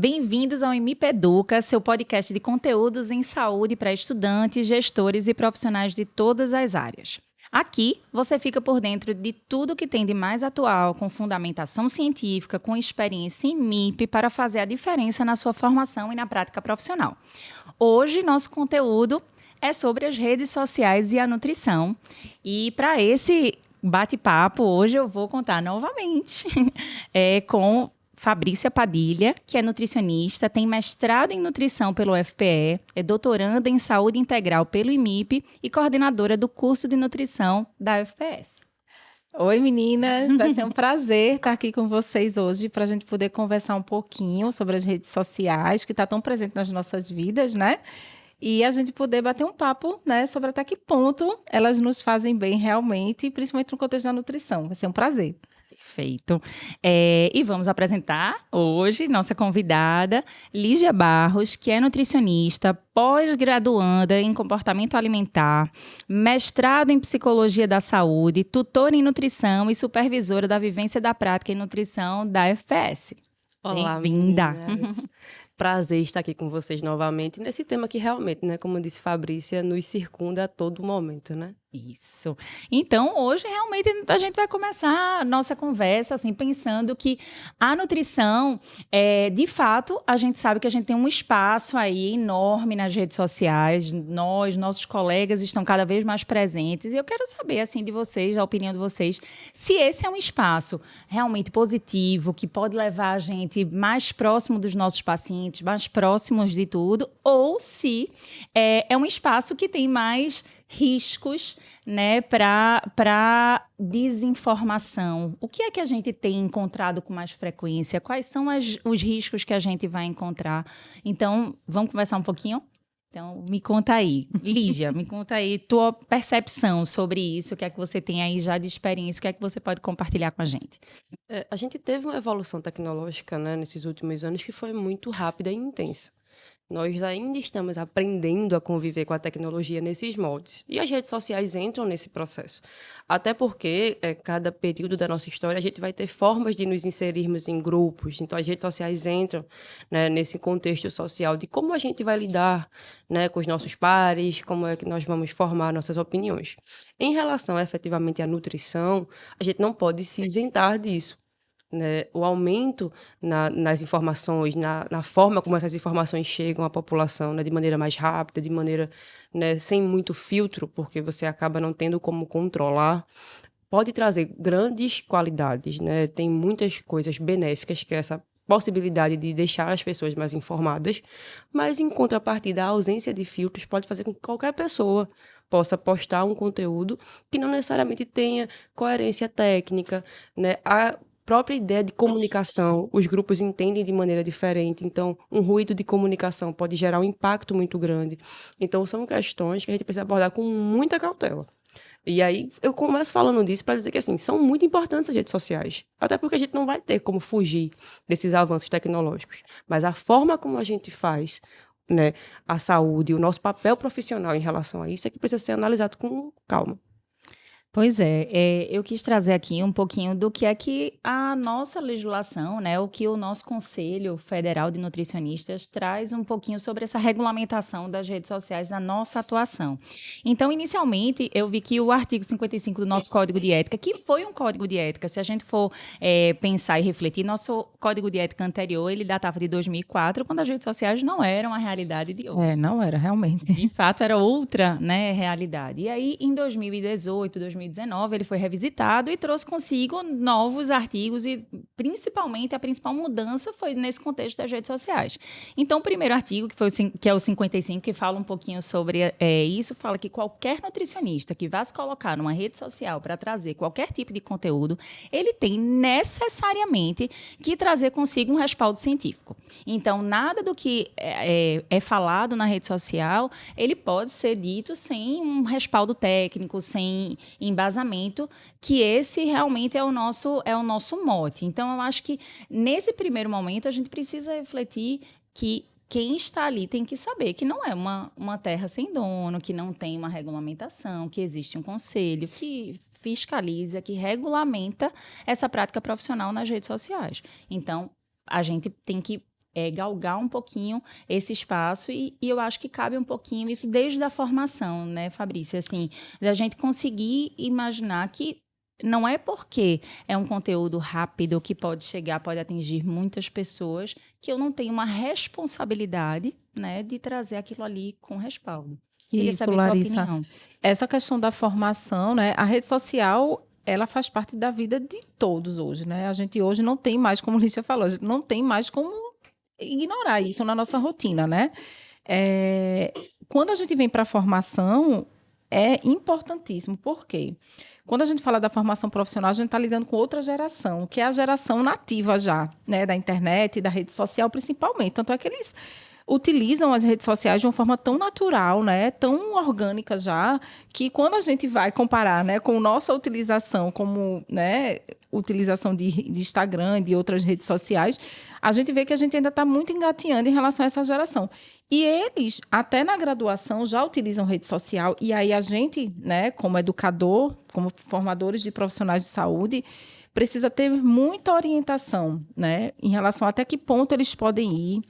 Bem-vindos ao MP Educa, seu podcast de conteúdos em saúde para estudantes, gestores e profissionais de todas as áreas. Aqui, você fica por dentro de tudo que tem de mais atual, com fundamentação científica, com experiência em MIP, para fazer a diferença na sua formação e na prática profissional. Hoje, nosso conteúdo é sobre as redes sociais e a nutrição. E para esse bate-papo, hoje eu vou contar novamente com Fabrícia Padilha, que é nutricionista, tem mestrado em nutrição pelo UFPE, é doutoranda em saúde integral pelo IMIP e coordenadora do curso de nutrição da UFPS. Oi, meninas! Vai ser um prazer estar aqui com vocês hoje para a gente poder conversar um pouquinho sobre as redes sociais, que está tão presente nas nossas vidas, né? E a gente poder bater um papo, né, sobre até que ponto elas nos fazem bem realmente, principalmente no contexto da nutrição. Vai ser um prazer. Perfeito. E vamos apresentar hoje nossa convidada, Lígia Barros, que é nutricionista, pós-graduanda em comportamento alimentar, mestrado em psicologia da saúde, tutora em nutrição e supervisora da vivência da prática em nutrição da UFPS. Olá, bem-vinda. Prazer estar aqui com vocês novamente nesse tema que realmente, né, como disse Fabrícia, nos circunda a todo momento, né? Isso. Então, hoje, realmente, a gente vai começar a nossa conversa, assim, pensando que a nutrição, de fato, a gente sabe que a gente tem um espaço aí enorme nas redes sociais, nossos colegas estão cada vez mais presentes, e eu quero saber, assim, de vocês, a opinião de vocês, se esse é um espaço realmente positivo, que pode levar a gente mais próximo dos nossos pacientes, mais próximos de tudo, ou se é um espaço que tem mais riscos, né, para desinformação. O que é que a gente tem encontrado com mais frequência? Quais são os riscos que a gente vai encontrar? Então, vamos conversar um pouquinho? Então, me conta aí. Lígia, me conta aí tua percepção sobre isso, o que é que você tem aí já de experiência, o que é que você pode compartilhar com a gente? A gente teve uma evolução tecnológica, né, nesses últimos anos que foi muito rápida e intensa. Nós ainda estamos aprendendo a conviver com a tecnologia nesses moldes. E as redes sociais entram nesse processo. Até porque, cada período da nossa história, a gente vai ter formas de nos inserirmos em grupos. Então, as redes sociais entram, né, nesse contexto social de como a gente vai lidar, né, com os nossos pares, como é que nós vamos formar nossas opiniões. Em relação, efetivamente, à nutrição, a gente não pode se isentar disso. Né, o aumento nas informações, na forma como essas informações chegam à população, né, de maneira mais rápida, de maneira, né, sem muito filtro, porque você acaba não tendo como controlar, pode trazer grandes qualidades, né? Tem muitas coisas benéficas, que é essa possibilidade de deixar as pessoas mais informadas, mas em contrapartida, a ausência de filtros pode fazer com que qualquer pessoa possa postar um conteúdo que não necessariamente tenha coerência técnica, né? A própria ideia de comunicação, os grupos entendem de maneira diferente, então um ruído de comunicação pode gerar um impacto muito grande. Então são questões que a gente precisa abordar com muita cautela. E aí eu começo falando disso para dizer que assim, são muito importantes as redes sociais, até porque a gente não vai ter como fugir desses avanços tecnológicos, mas a forma como a gente faz, né, a saúde, o nosso papel profissional em relação a isso é que precisa ser analisado com calma. Pois eu quis trazer aqui um pouquinho do que é que a nossa legislação, né, o que o nosso Conselho Federal de Nutricionistas traz um pouquinho sobre essa regulamentação das redes sociais na nossa atuação. Então, inicialmente, eu vi que o artigo 55 do nosso Código de Ética, que foi um Código de Ética, se a gente for pensar e refletir, nosso Código de Ética anterior, ele datava de 2004, quando as redes sociais não eram a realidade de hoje. Não era, realmente. De fato, era outra, né, realidade. E aí, em 2018, 2019, ele foi revisitado e trouxe consigo novos artigos e, principalmente, a principal mudança foi nesse contexto das redes sociais. Então, o primeiro artigo, que é o 55, que fala um pouquinho sobre isso, fala que qualquer nutricionista que vá se colocar numa rede social para trazer qualquer tipo de conteúdo, ele tem necessariamente que trazer consigo um respaldo científico. Então, nada do que é falado na rede social, ele pode ser dito sem um respaldo técnico, sem embasamento, que esse realmente é o nosso mote. Então, eu acho que, nesse primeiro momento, a gente precisa refletir que quem está ali tem que saber que não é uma terra sem dono, que não tem uma regulamentação, que existe um conselho que fiscaliza, que regulamenta essa prática profissional nas redes sociais. Então, a gente tem que galgar um pouquinho esse espaço e eu acho que cabe um pouquinho isso desde a formação, né, Fabrícia? Assim, da gente conseguir imaginar que não é porque é um conteúdo rápido que pode chegar, pode atingir muitas pessoas, que eu não tenho uma responsabilidade, né, de trazer aquilo ali com respaldo. Queria Isso, saber a tua Larissa. opinião. Essa questão da formação, né? A rede social, ela faz parte da vida de todos hoje, né? A gente hoje não tem mais, como a Lícia falou, a gente não tem mais como ignorar isso na nossa rotina, né? Quando a gente vem para a formação, é importantíssimo. Por quê? Quando a gente fala da formação profissional, a gente está lidando com outra geração, que é a geração nativa já, né? Da internet e da rede social, principalmente. Tanto é que eles utilizam as redes sociais de uma forma tão natural, né, tão orgânica já, que quando a gente vai comparar, né, com nossa utilização como, né, utilização de Instagram e de outras redes sociais, a gente vê que a gente ainda está muito engatinhando em relação a essa geração. E eles, até na graduação, já utilizam rede social, e aí a gente, né, como educador, como formadores de profissionais de saúde, precisa ter muita orientação, né, em relação a até que ponto eles podem ir,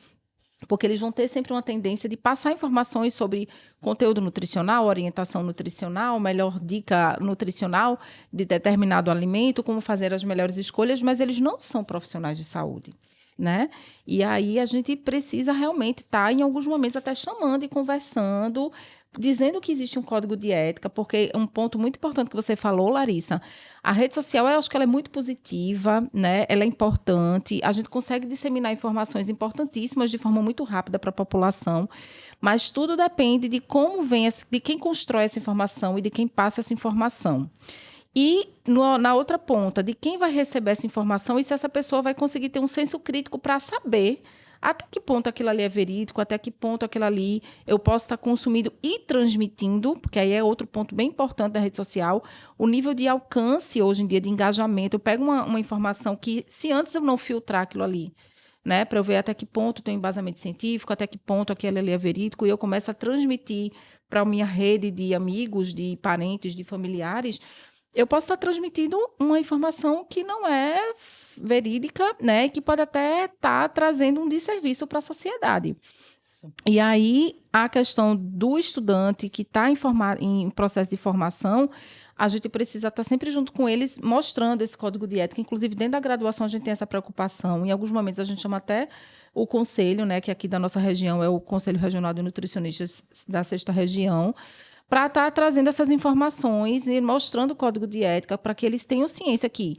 porque eles vão ter sempre uma tendência de passar informações sobre conteúdo nutricional, orientação nutricional, melhor dica nutricional de determinado alimento, como fazer as melhores escolhas, mas eles não são profissionais de saúde, né? E aí a gente precisa realmente estar, em alguns momentos, até chamando e conversando, dizendo que existe um código de ética, porque um ponto muito importante que você falou, Larissa, a rede social, eu acho que ela é muito positiva, né? Ela é importante, a gente consegue disseminar informações importantíssimas de forma muito rápida para a população, mas tudo depende de como vem, de quem constrói essa informação e de quem passa essa informação. E na outra ponta, de quem vai receber essa informação e se essa pessoa vai conseguir ter um senso crítico para saber até que ponto aquilo ali é verídico, até que ponto aquilo ali eu posso estar consumindo e transmitindo, porque aí é outro ponto bem importante da rede social, o nível de alcance hoje em dia, de engajamento. Eu pego uma informação que, se antes eu não filtrar aquilo ali, né, para eu ver até que ponto tem um embasamento científico, até que ponto aquilo ali é verídico, e eu começo a transmitir para a minha rede de amigos, de parentes, de familiares, eu posso estar transmitindo uma informação que não é verídica, né, que pode até estar trazendo um desserviço para a sociedade. E aí, a questão do estudante que está em processo de formação, a gente precisa estar sempre junto com eles, mostrando esse código de ética. Inclusive, dentro da graduação, a gente tem essa preocupação. Em alguns momentos, a gente chama até o conselho, né, que aqui da nossa região é o Conselho Regional de Nutricionistas da 6ª Região, para estar trazendo essas informações e mostrando o código de ética para que eles tenham ciência que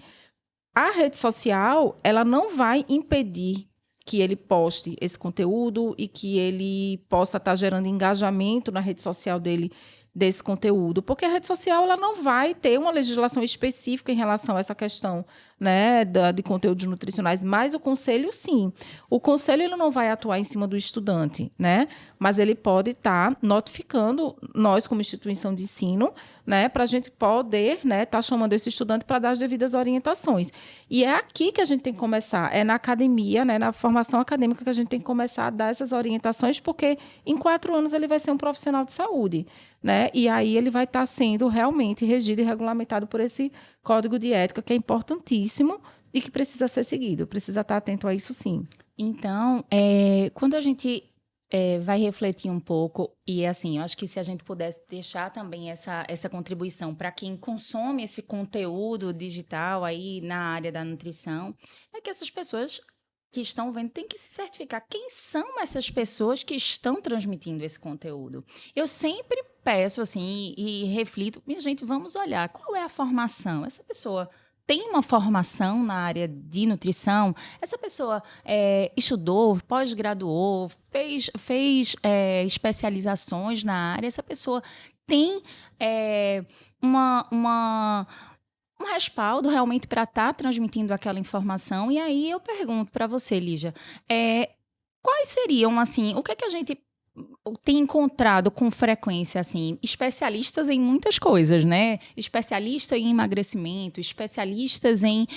a rede social, ela não vai impedir que ele poste esse conteúdo e que ele possa estar gerando engajamento na rede social dele desse conteúdo, porque a rede social ela não vai ter uma legislação específica em relação a essa questão, né, de conteúdos nutricionais, mas o conselho, sim. O conselho ele não vai atuar em cima do estudante, né, mas ele pode estar notificando nós como instituição de ensino, né, para a gente poder, né, estar chamando esse estudante para dar as devidas orientações. E é aqui que a gente tem que começar, é na academia, né, na formação acadêmica que a gente tem que começar a dar essas orientações, porque em 4 anos ele vai ser um profissional de saúde, né? E aí ele vai estar sendo realmente regido e regulamentado por esse código de ética, que é importantíssimo e que precisa ser seguido. Precisa estar atento a isso, sim. Então, quando a gente vai refletir um pouco, e assim, eu acho que se a gente pudesse deixar também essa contribuição para quem consome esse conteúdo digital aí na área da nutrição, é que essas pessoas que estão vendo têm que se certificar quem são essas pessoas que estão transmitindo esse conteúdo. Eu sempre peço assim e reflito, minha gente, vamos olhar qual é a formação. Essa pessoa tem uma formação na área de nutrição? Essa pessoa estudou, pós-graduou, fez especializações na área? Essa pessoa tem um respaldo realmente para estar transmitindo aquela informação? E aí eu pergunto para você, Lígia, quais seriam, assim, o que é que a gente tem encontrado com frequência, assim, especialistas em muitas coisas, né? Especialistas em emagrecimento, especialistas em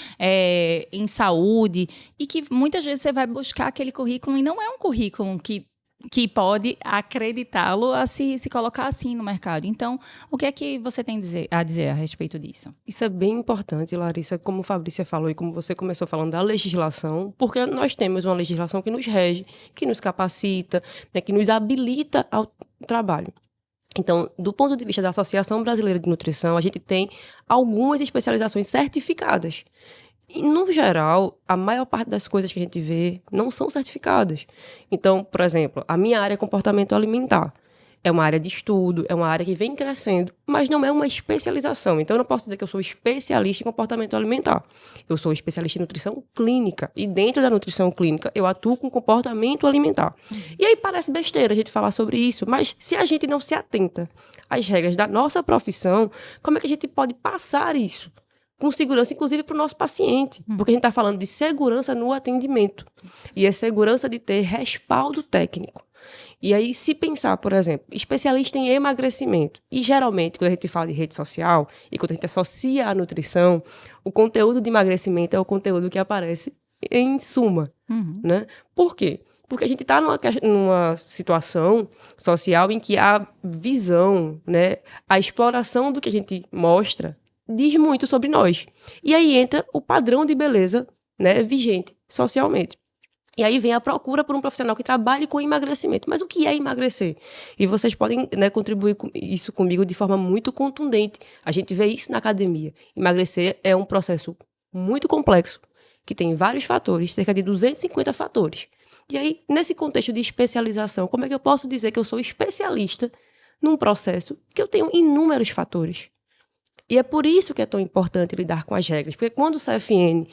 saúde, e que muitas vezes você vai buscar aquele currículo e não é um currículo que que pode acreditá-lo a se colocar assim no mercado. Então, o que é que você tem a dizer a respeito disso? Isso é bem importante, Larissa, como Fabrícia falou e como você começou falando da legislação, porque nós temos uma legislação que nos rege, que nos capacita, né, que nos habilita ao trabalho. Então, do ponto de vista da Associação Brasileira de Nutrição, a gente tem algumas especializações certificadas. E, no geral, a maior parte das coisas que a gente vê não são certificadas. Então, por exemplo, a minha área é comportamento alimentar. É uma área de estudo, é uma área que vem crescendo, mas não é uma especialização. Então, eu não posso dizer que eu sou especialista em comportamento alimentar. Eu sou especialista em nutrição clínica. E dentro da nutrição clínica, eu atuo com comportamento alimentar. E aí parece besteira a gente falar sobre isso, mas se a gente não se atenta às regras da nossa profissão, como é que a gente pode passar isso com segurança, inclusive para o nosso paciente? Porque a gente está falando de segurança no atendimento. E é segurança de ter respaldo técnico. E aí, se pensar, por exemplo, especialista em emagrecimento, e geralmente, quando a gente fala de rede social, e quando a gente associa a nutrição, o conteúdo de emagrecimento é o conteúdo que aparece em suma, né? Por quê? Porque a gente está numa situação social em que a visão, né, a exploração do que a gente mostra diz muito sobre nós. E aí entra o padrão de beleza, né, vigente socialmente. E aí vem a procura por um profissional que trabalhe com emagrecimento. Mas o que é emagrecer? E vocês podem, né, contribuir com isso comigo de forma muito contundente. A gente vê isso na academia. Emagrecer é um processo muito complexo, que tem vários fatores, cerca de 250 fatores. E aí, nesse contexto de especialização, como é que eu posso dizer que eu sou especialista num processo que eu tenho inúmeros fatores? E é por isso que é tão importante lidar com as regras. Porque quando o CFN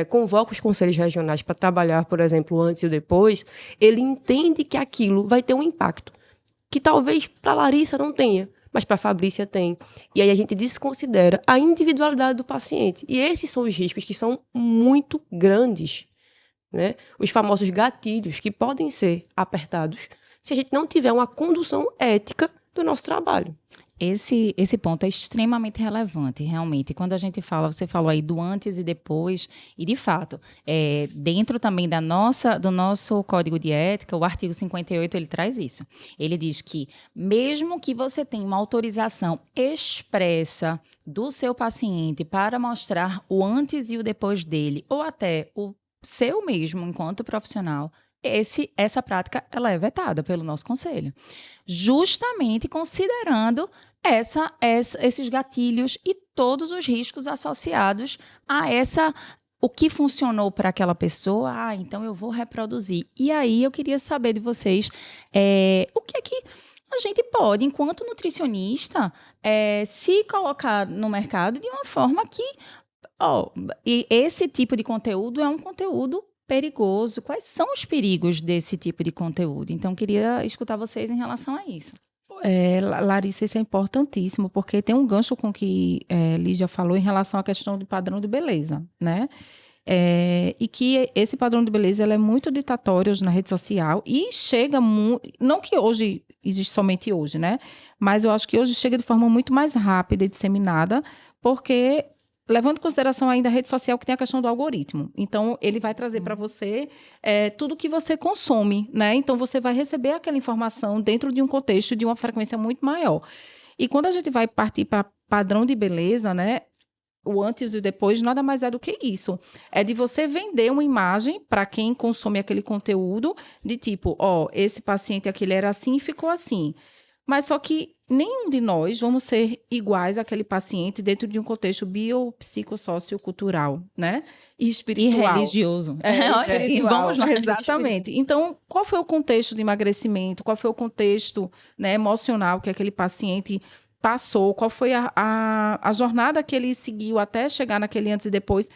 convoca os conselhos regionais para trabalhar, por exemplo, antes e depois, ele entende que aquilo vai ter um impacto, que talvez para a Larissa não tenha, mas para a Fabrícia tem. E aí a gente desconsidera a individualidade do paciente. E esses são os riscos que são muito grandes, né? Os famosos gatilhos que podem ser apertados se a gente não tiver uma condução ética do nosso trabalho. Esse ponto é extremamente relevante, realmente. Quando a gente fala, você falou aí do antes e depois, e de fato, dentro também do nosso Código de Ética, o artigo 58, ele traz isso. Ele diz que, mesmo que você tenha uma autorização expressa do seu paciente para mostrar o antes e o depois dele, ou até o seu mesmo enquanto profissional, essa prática ela é vetada pelo nosso conselho, justamente considerando esses gatilhos e todos os riscos associados a o que funcionou para aquela pessoa. Então eu vou reproduzir. E aí eu queria saber de vocês o que é que a gente pode, enquanto nutricionista, se colocar no mercado de uma forma que e esse tipo de conteúdo é um conteúdo perigoso. Quais são os perigos desse tipo de conteúdo? Então, queria escutar vocês em relação a isso. Larissa, isso é importantíssimo, porque tem um gancho com o que Lígia falou em relação à questão do padrão de beleza, né? E que esse padrão de beleza ele é muito ditatório hoje na rede social e chega não que hoje existe somente hoje, né? Mas eu acho que hoje chega de forma muito mais rápida e disseminada, porque levando em consideração ainda a rede social que tem a questão do algoritmo. Então, ele vai trazer para você tudo que você consome, né? Então, você vai receber aquela informação dentro de um contexto de uma frequência muito maior. E quando a gente vai partir para padrão de beleza, né? O antes e o depois nada mais é do que isso. É de você vender uma imagem para quem consome aquele conteúdo de tipo, esse paciente aqui ele era assim e ficou assim. Mas só que nenhum de nós vamos ser iguais àquele paciente dentro de um contexto biopsicossociocultural, né? E espiritual. E religioso. Espiritual. Vamos lá. Exatamente. Então, qual foi o contexto de emagrecimento? Qual foi o contexto, né, emocional que aquele paciente passou? Qual foi a jornada que ele seguiu até chegar naquele antes e depois?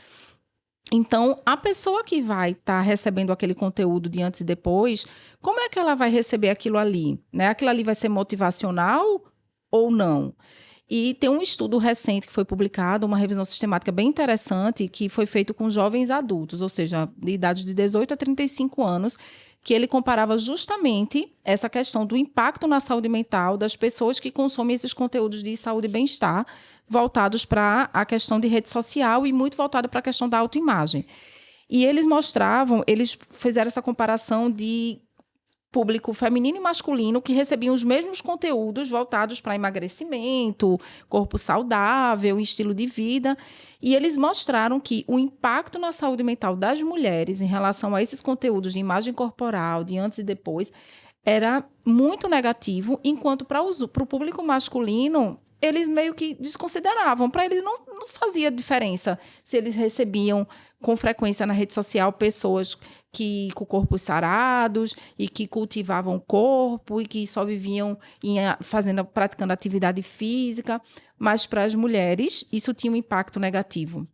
Então, a pessoa que vai estar recebendo aquele conteúdo de antes e depois, como é que ela vai receber aquilo ali? Né? Aquilo ali vai ser motivacional ou não? E tem um estudo recente que foi publicado, uma revisão sistemática bem interessante, que foi feito com jovens adultos, ou seja, de idade de 18 a 35 anos, que ele comparava justamente essa questão do impacto na saúde mental das pessoas que consomem esses conteúdos de saúde e bem-estar, voltados para a questão de rede social e muito voltado para a questão da autoimagem. E eles fizeram essa comparação de público feminino e masculino que recebiam os mesmos conteúdos voltados para emagrecimento, corpo saudável, estilo de vida. E eles mostraram que o impacto na saúde mental das mulheres em relação a esses conteúdos de imagem corporal, de antes e depois, era muito negativo, enquanto para o público masculino, eles meio que desconsideravam. Para eles não fazia diferença se eles recebiam com frequência na rede social pessoas com corpos sarados e que cultivavam o corpo e que só viviam praticando atividade física. Mas para as mulheres, isso tinha um impacto negativo.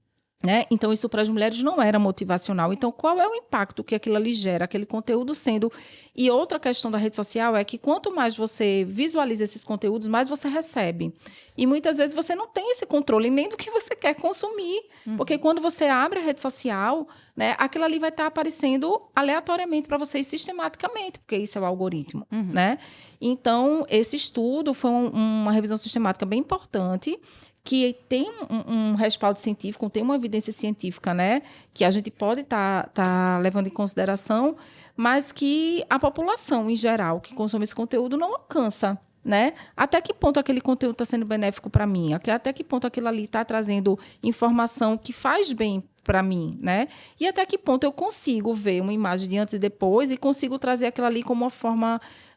Né? Então, isso para as mulheres não era motivacional. Então, qual é o impacto que aquilo ali gera, aquele conteúdo sendo... E outra questão da rede social é que quanto mais você visualiza esses conteúdos, mais você recebe. E muitas vezes você não tem esse controle nem do que você quer consumir. Porque quando você abre a rede social, né, aquilo ali vai estar aparecendo aleatoriamente para vocês sistematicamente, porque isso é o algoritmo. Né? Então, esse estudo foi uma revisão sistemática bem importante, que tem um respaldo científico, tem uma evidência científica, né, que a gente pode tá levando em consideração, mas que a população, em geral, que consome esse conteúdo, não alcança. Né? Até que ponto aquele conteúdo está sendo benéfico para mim? Até que ponto aquilo ali está trazendo informação que faz bem para mim, né? E até que ponto eu consigo ver uma imagem de antes e depois e consigo trazer aquilo ali como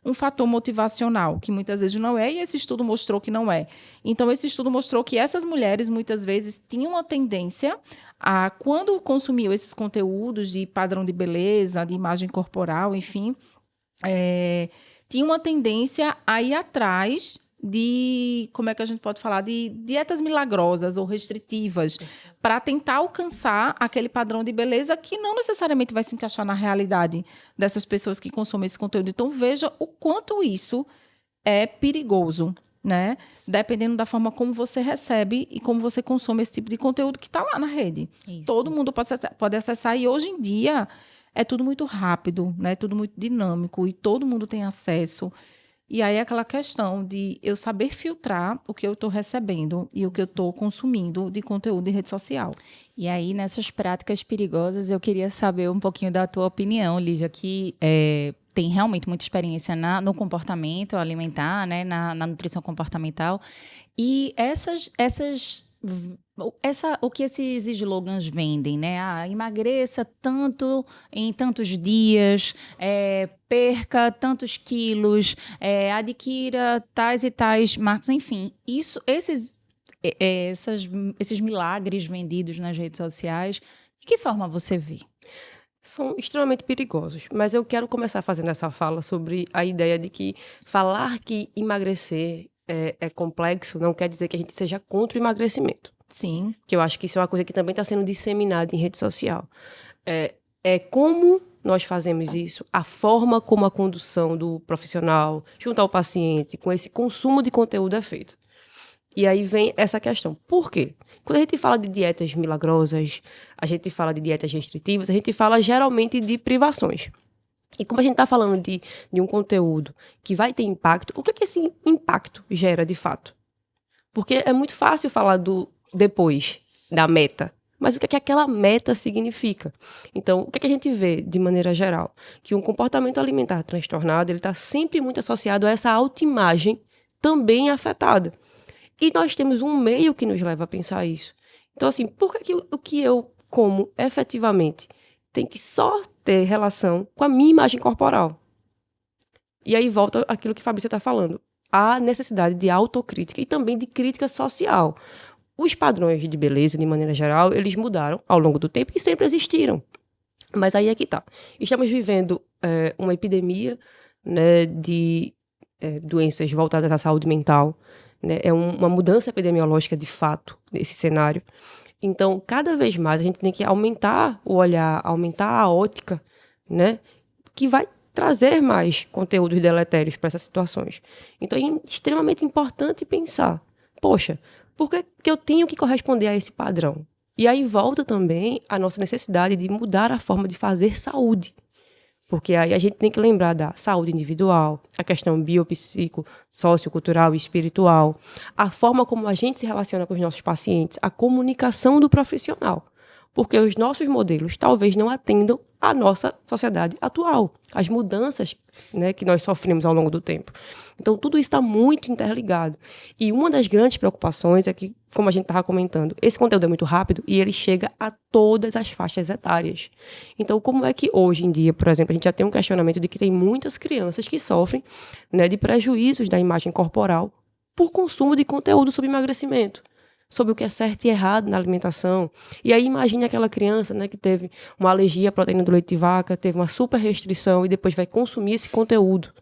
um fator motivacional, que muitas vezes não é, e esse estudo mostrou que não é. Então, esse estudo mostrou que essas mulheres, muitas vezes, tinham a tendência a, quando consumiam esses conteúdos de padrão de beleza, de imagem corporal, enfim, tinha uma tendência a ir atrás de, como é que a gente pode falar, de dietas milagrosas ou restritivas, para tentar alcançar aquele padrão de beleza que não necessariamente vai se encaixar na realidade dessas pessoas que consomem esse conteúdo. Então, veja o quanto isso é perigoso, né? Dependendo da forma como você recebe e como você consome esse tipo de conteúdo que está lá na rede. Isso. Todo mundo pode acessar, e hoje em dia é tudo muito rápido, né? Tudo muito dinâmico e todo mundo tem acesso. E aí é aquela questão de eu saber filtrar o que eu estou recebendo e o que eu estou consumindo de conteúdo de rede social. E aí, nessas práticas perigosas, eu queria saber um pouquinho da tua opinião, Lígia, que tem realmente muita experiência no comportamento alimentar, né? Na nutrição comportamental. E o que esses slogans vendem, né? Emagreça tanto em tantos dias, perca tantos quilos, adquira tais e tais marcas, enfim. Esses milagres vendidos nas redes sociais, de que forma você vê? São extremamente perigosos, mas eu quero começar fazendo essa fala sobre a ideia de que falar que emagrecer é complexo não quer dizer que a gente seja contra o emagrecimento. Sim. Que eu acho que isso é uma coisa que também está sendo disseminada em rede social. Como nós fazemos isso, a forma como a condução do profissional junto ao paciente, com esse consumo de conteúdo é feito. E aí vem essa questão. Por quê? Quando a gente fala de dietas milagrosas, a gente fala de dietas restritivas, a gente fala geralmente de privações. E como a gente está falando de um conteúdo que vai ter impacto, o que esse impacto gera de fato? Porque é muito fácil falar do depois, da meta. Mas o que aquela meta significa? Então, o que a gente vê, de maneira geral? Que um comportamento alimentar transtornado, ele está sempre muito associado a essa autoimagem também afetada. E nós temos um meio que nos leva a pensar isso. Então, assim, por que o que eu como efetivamente tem que só ter relação com a minha imagem corporal? E aí volta aquilo que a Fabrícia está falando. A necessidade de autocrítica e também de crítica social. Os padrões de beleza, de maneira geral, eles mudaram ao longo do tempo e sempre existiram. Mas aí é que tá. Estamos vivendo uma epidemia, né, de doenças voltadas à saúde mental. Né? É uma mudança epidemiológica de fato nesse cenário. Então, cada vez mais a gente tem que aumentar o olhar, aumentar a ótica, né, que vai trazer mais conteúdos deletérios para essas situações. Então, é extremamente importante pensar, poxa, por que eu tenho que corresponder a esse padrão? E aí volta também a nossa necessidade de mudar a forma de fazer saúde. Porque aí a gente tem que lembrar da saúde individual, a questão biopsico, sociocultural e espiritual, a forma como a gente se relaciona com os nossos pacientes, a comunicação do profissional. porque os nossos modelos talvez não atendam à nossa sociedade atual, as mudanças, né, que nós sofremos ao longo do tempo. Então, tudo isso está muito interligado. E uma das grandes preocupações é que, como a gente estava comentando, esse conteúdo é muito rápido e ele chega a todas as faixas etárias. Então, como é que hoje em dia, por exemplo, a gente já tem um questionamento de que tem muitas crianças que sofrem, né, de prejuízos da imagem corporal por consumo de conteúdo sobre emagrecimento, sobre o que é certo e errado na alimentação. E aí imagine aquela criança, né, que teve uma alergia à proteína do leite de vaca, teve uma super restrição e depois vai consumir esse conteúdo.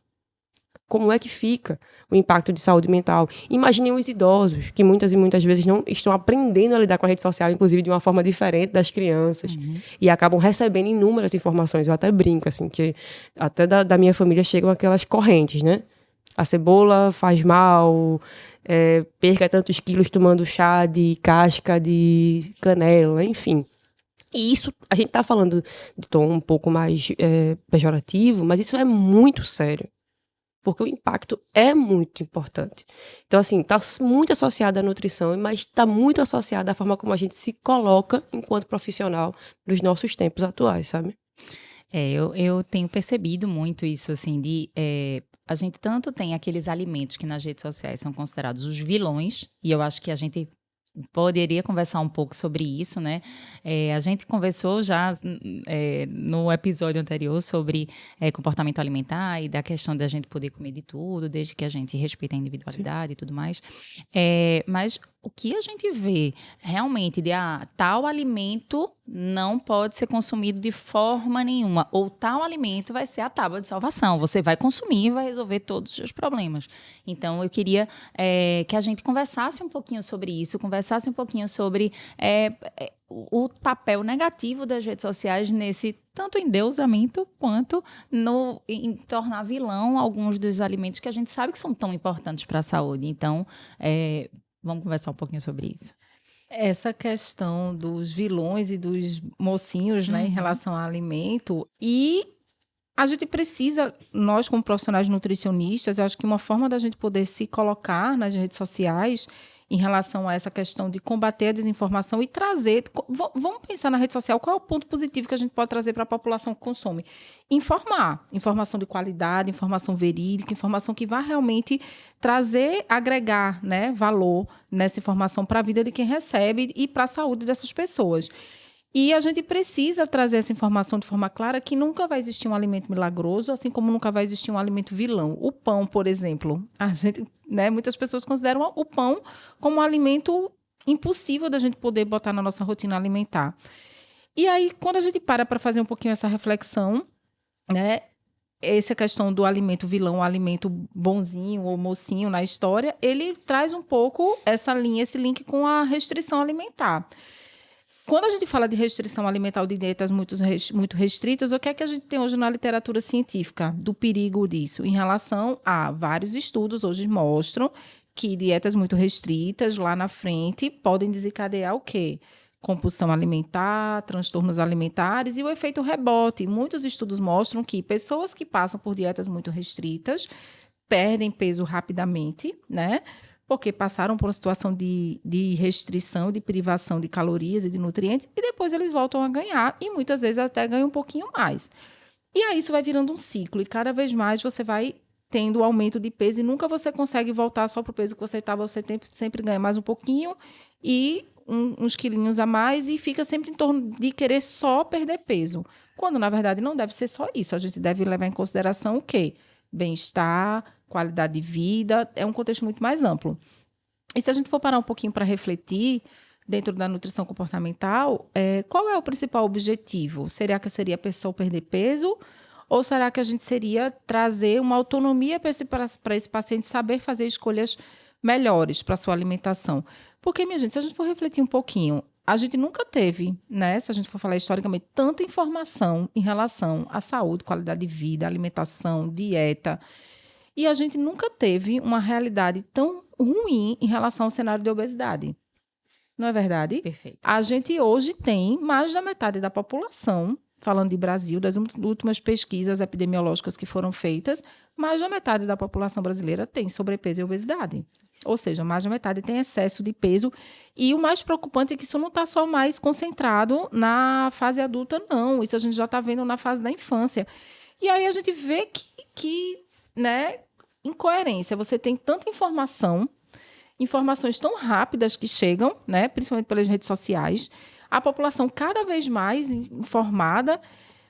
Como é que fica o impacto de saúde mental? Imaginem os idosos, que muitas e muitas vezes não estão aprendendo a lidar com a rede social, inclusive de uma forma diferente das crianças, e acabam recebendo inúmeras informações. Eu até brinco, assim, que até da minha família chegam aquelas correntes, né? A cebola faz mal, perca tantos quilos tomando chá de casca de canela, enfim. E isso, a gente está falando de tom um pouco mais pejorativo, mas isso é muito sério. Porque o impacto é muito importante. Então, assim, está muito associado à nutrição, mas está muito associado à forma como a gente se coloca enquanto profissional nos nossos tempos atuais, sabe? Eu tenho percebido muito isso, assim, a gente tanto tem aqueles alimentos que nas redes sociais são considerados os vilões, e eu acho que a gente poderia conversar um pouco sobre isso, né? A gente conversou já no episódio anterior sobre comportamento alimentar e da questão da gente poder comer de tudo, desde que a gente respeite a individualidade e tudo mais. Mas o que a gente vê realmente de tal alimento não pode ser consumido de forma nenhuma, ou tal alimento vai ser a tábua de salvação. Você vai consumir e vai resolver todos os seus problemas. Então, eu queria que a gente conversasse um pouquinho sobre isso, conversasse um pouquinho sobre o papel negativo das redes sociais nesse tanto endeusamento quanto em tornar vilão alguns dos alimentos que a gente sabe que são tão importantes para a saúde. Então, vamos conversar um pouquinho sobre isso. Essa questão dos vilões e dos mocinhos, né, em relação ao alimento. E a gente precisa, nós como profissionais nutricionistas, eu acho que uma forma da gente poder se colocar nas redes sociais em relação a essa questão de combater a desinformação e trazer... Vamos pensar na rede social, qual é o ponto positivo que a gente pode trazer para a população que consome? Informação de qualidade, informação verídica, informação que vai realmente agregar, né, valor nessa informação para a vida de quem recebe e para a saúde dessas pessoas. E a gente precisa trazer essa informação de forma clara que nunca vai existir um alimento milagroso, assim como nunca vai existir um alimento vilão. O pão, por exemplo, muitas pessoas consideram o pão como um alimento impossível da gente poder botar na nossa rotina alimentar. E aí, quando a gente para fazer um pouquinho essa reflexão, né, essa questão do alimento vilão, o alimento bonzinho ou mocinho na história, ele traz um pouco esse link com a restrição alimentar. Quando a gente fala de restrição alimentar ou de dietas muito restritas, o que é que a gente tem hoje na literatura científica do perigo disso? Em relação a vários estudos hoje mostram que dietas muito restritas lá na frente podem desencadear o quê? Compulsão alimentar, transtornos alimentares e o efeito rebote. Muitos estudos mostram que pessoas que passam por dietas muito restritas perdem peso rapidamente, né? Porque passaram por uma situação de restrição, de privação de calorias e de nutrientes, e depois eles voltam a ganhar, e muitas vezes até ganham um pouquinho mais. E aí isso vai virando um ciclo, e cada vez mais você vai tendo aumento de peso, e nunca você consegue voltar só para o peso que você estava, você sempre ganha mais um pouquinho, e uns quilinhos a mais, e fica sempre em torno de querer só perder peso. Quando, na verdade, não deve ser só isso. A gente deve levar em consideração o quê? Bem-estar, qualidade de vida, é um contexto muito mais amplo. E se a gente for parar um pouquinho para refletir, dentro da nutrição comportamental, qual é o principal objetivo? Será que seria a pessoa perder peso? Ou será que a gente seria trazer uma autonomia para esse paciente saber fazer escolhas melhores para a sua alimentação? Porque, minha gente, se a gente for refletir um pouquinho, a gente nunca teve, né, se a gente for falar historicamente, tanta informação em relação à saúde, qualidade de vida, alimentação, dieta. E a gente nunca teve uma realidade tão ruim em relação ao cenário de obesidade. Não é verdade? Perfeito. A gente hoje tem mais da metade da população, falando de Brasil, das últimas pesquisas epidemiológicas que foram feitas, mais da metade da população brasileira tem sobrepeso e obesidade. Ou seja, mais da metade tem excesso de peso. E o mais preocupante é que isso não está só mais concentrado na fase adulta, não. Isso a gente já está vendo na fase da infância. E aí a gente vê que né, incoerência. Você tem tanta informações tão rápidas que chegam, né, principalmente pelas redes sociais, a população cada vez mais informada,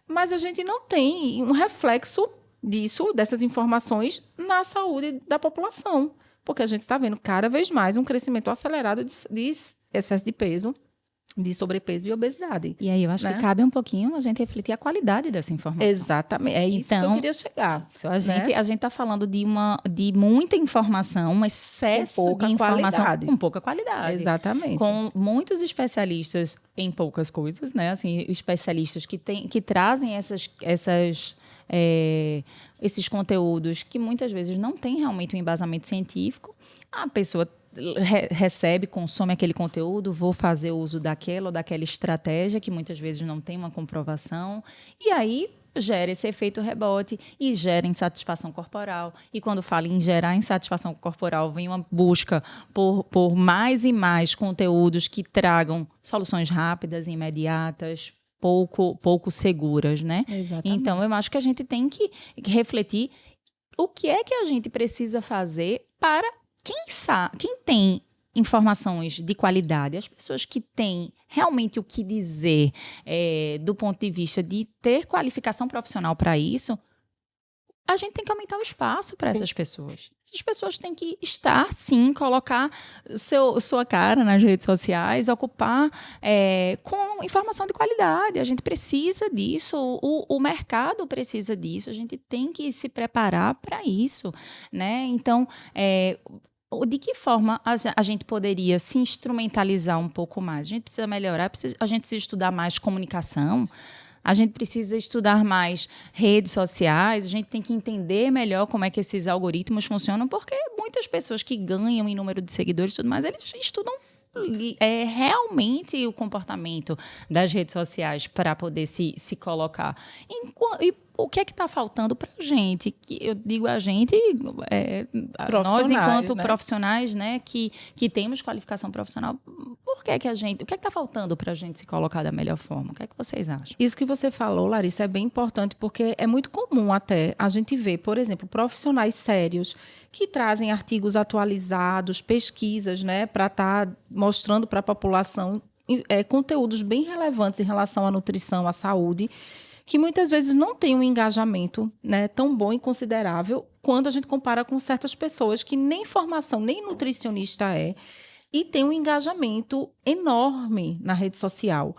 mas a gente não tem um reflexo dessas informações na saúde da população, porque a gente está vendo cada vez mais um crescimento acelerado de excesso de peso, de sobrepeso e obesidade. E aí eu acho que cabe um pouquinho a gente refletir a qualidade dessa informação. Exatamente, é isso que eu queria chegar. A gente está falando de muita informação, um excesso de informação com pouca qualidade. Exatamente. Com muitos especialistas em poucas coisas, né? Assim, especialistas que trazem esses conteúdos que muitas vezes não têm realmente um embasamento científico. A pessoa recebe, consome aquele conteúdo, vou fazer uso daquela ou daquela estratégia que muitas vezes não tem uma comprovação, e aí gera esse efeito rebote e gera insatisfação corporal. E quando fala em gerar insatisfação corporal, vem uma busca por mais e mais conteúdos que tragam soluções rápidas e imediatas, pouco seguras, né? Exatamente. Então, eu acho que a gente tem que refletir o que é que a gente precisa fazer para quem tem informações de qualidade, as pessoas que têm realmente o que dizer do ponto de vista de ter qualificação profissional para isso, a gente tem que aumentar o espaço para essas pessoas. Essas pessoas têm que estar, sim, colocar sua cara nas redes sociais, ocupar com informação de qualidade. A gente precisa disso, o mercado precisa disso, a gente tem que se preparar para isso, né? Então, de que forma a gente poderia se instrumentalizar um pouco mais? A gente precisa melhorar, a gente precisa estudar mais comunicação, a gente precisa estudar mais redes sociais, a gente tem que entender melhor como é que esses algoritmos funcionam, porque muitas pessoas que ganham em número de seguidores e tudo mais, eles estudam realmente o comportamento das redes sociais para poder se colocar. E o que é que está faltando para a gente? Eu digo a gente, nós enquanto profissionais, né, que temos qualificação profissional, o que é que está faltando para a gente se colocar da melhor forma? O que é que vocês acham? Isso que você falou, Larissa, é bem importante, porque é muito comum até a gente ver, por exemplo, profissionais sérios que trazem artigos atualizados, pesquisas, né, para estar mostrando para a população conteúdos bem relevantes em relação à nutrição, à saúde, que muitas vezes não tem um engajamento, né, tão bom e considerável quando a gente compara com certas pessoas que nem formação, nem nutricionista e tem um engajamento enorme na rede social.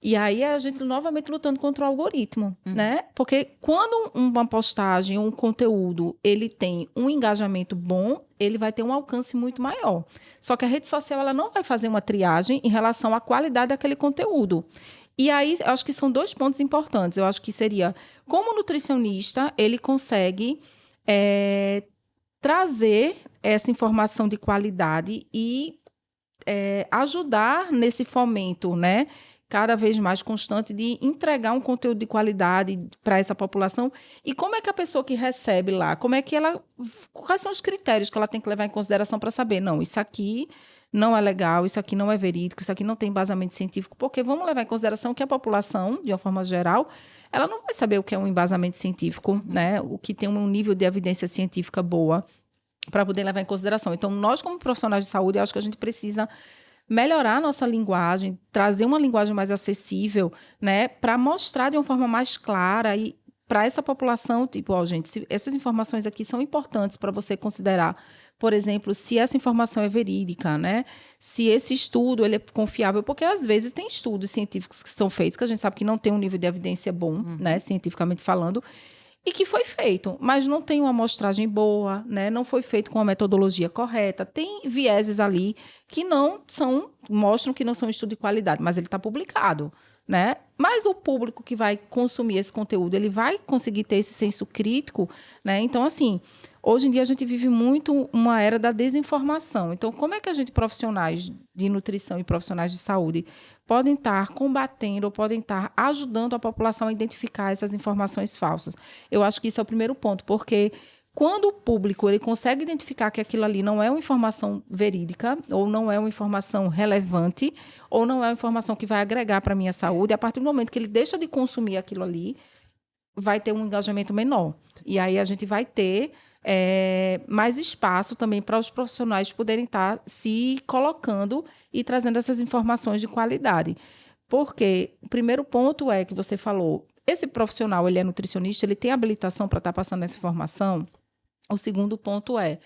E aí a gente novamente lutando contra o algoritmo, né? Porque quando uma postagem, um conteúdo, ele tem um engajamento bom, ele vai ter um alcance muito maior. Só que a rede social ela não vai fazer uma triagem em relação à qualidade daquele conteúdo. E aí, eu acho que são 2 pontos importantes. Eu acho que seria, como nutricionista, ele consegue trazer essa informação de qualidade e ajudar nesse fomento, né, cada vez mais constante de entregar um conteúdo de qualidade para essa população. E como é que a pessoa que recebe lá, quais são os critérios que ela tem que levar em consideração para saber, não, isso aqui não é legal, isso aqui não é verídico, isso aqui não tem embasamento científico, porque vamos levar em consideração que a população, de uma forma geral, ela não vai saber o que é um embasamento científico, né? O que tem um nível de evidência científica boa para poder levar em consideração. Então, nós, como profissionais de saúde, eu acho que a gente precisa melhorar a nossa linguagem, trazer uma linguagem mais acessível, né? Para mostrar de uma forma mais clara e para essa população, tipo, gente, essas informações aqui são importantes para você considerar. Por exemplo, se essa informação é verídica, né? Se esse estudo ele é confiável, porque às vezes tem estudos científicos que são feitos que a gente sabe que não tem um nível de evidência bom, né? Cientificamente falando, e que foi feito, mas não tem uma amostragem boa, né? Não foi feito com a metodologia correta. Tem vieses ali que mostram que não são estudo de qualidade, mas ele está publicado, né? Mas o público que vai consumir esse conteúdo, ele vai conseguir ter esse senso crítico, né? Então, assim, Hoje em dia a gente vive muito uma era da desinformação. Então, como é que a gente, profissionais de nutrição e profissionais de saúde, podem estar combatendo ou podem estar ajudando a população a identificar essas informações falsas? Eu acho que isso é o primeiro ponto, porque quando o público ele consegue identificar que aquilo ali não é uma informação verídica, ou não é uma informação relevante, ou não é uma informação que vai agregar para a minha saúde, a partir do momento que ele deixa de consumir aquilo ali, vai ter um engajamento menor. E aí a gente vai ter mais espaço também para os profissionais poderem estar se colocando e trazendo essas informações de qualidade. Porque o primeiro ponto é que você falou, esse profissional, ele é nutricionista, ele tem habilitação para estar passando essa informação? O segundo ponto é,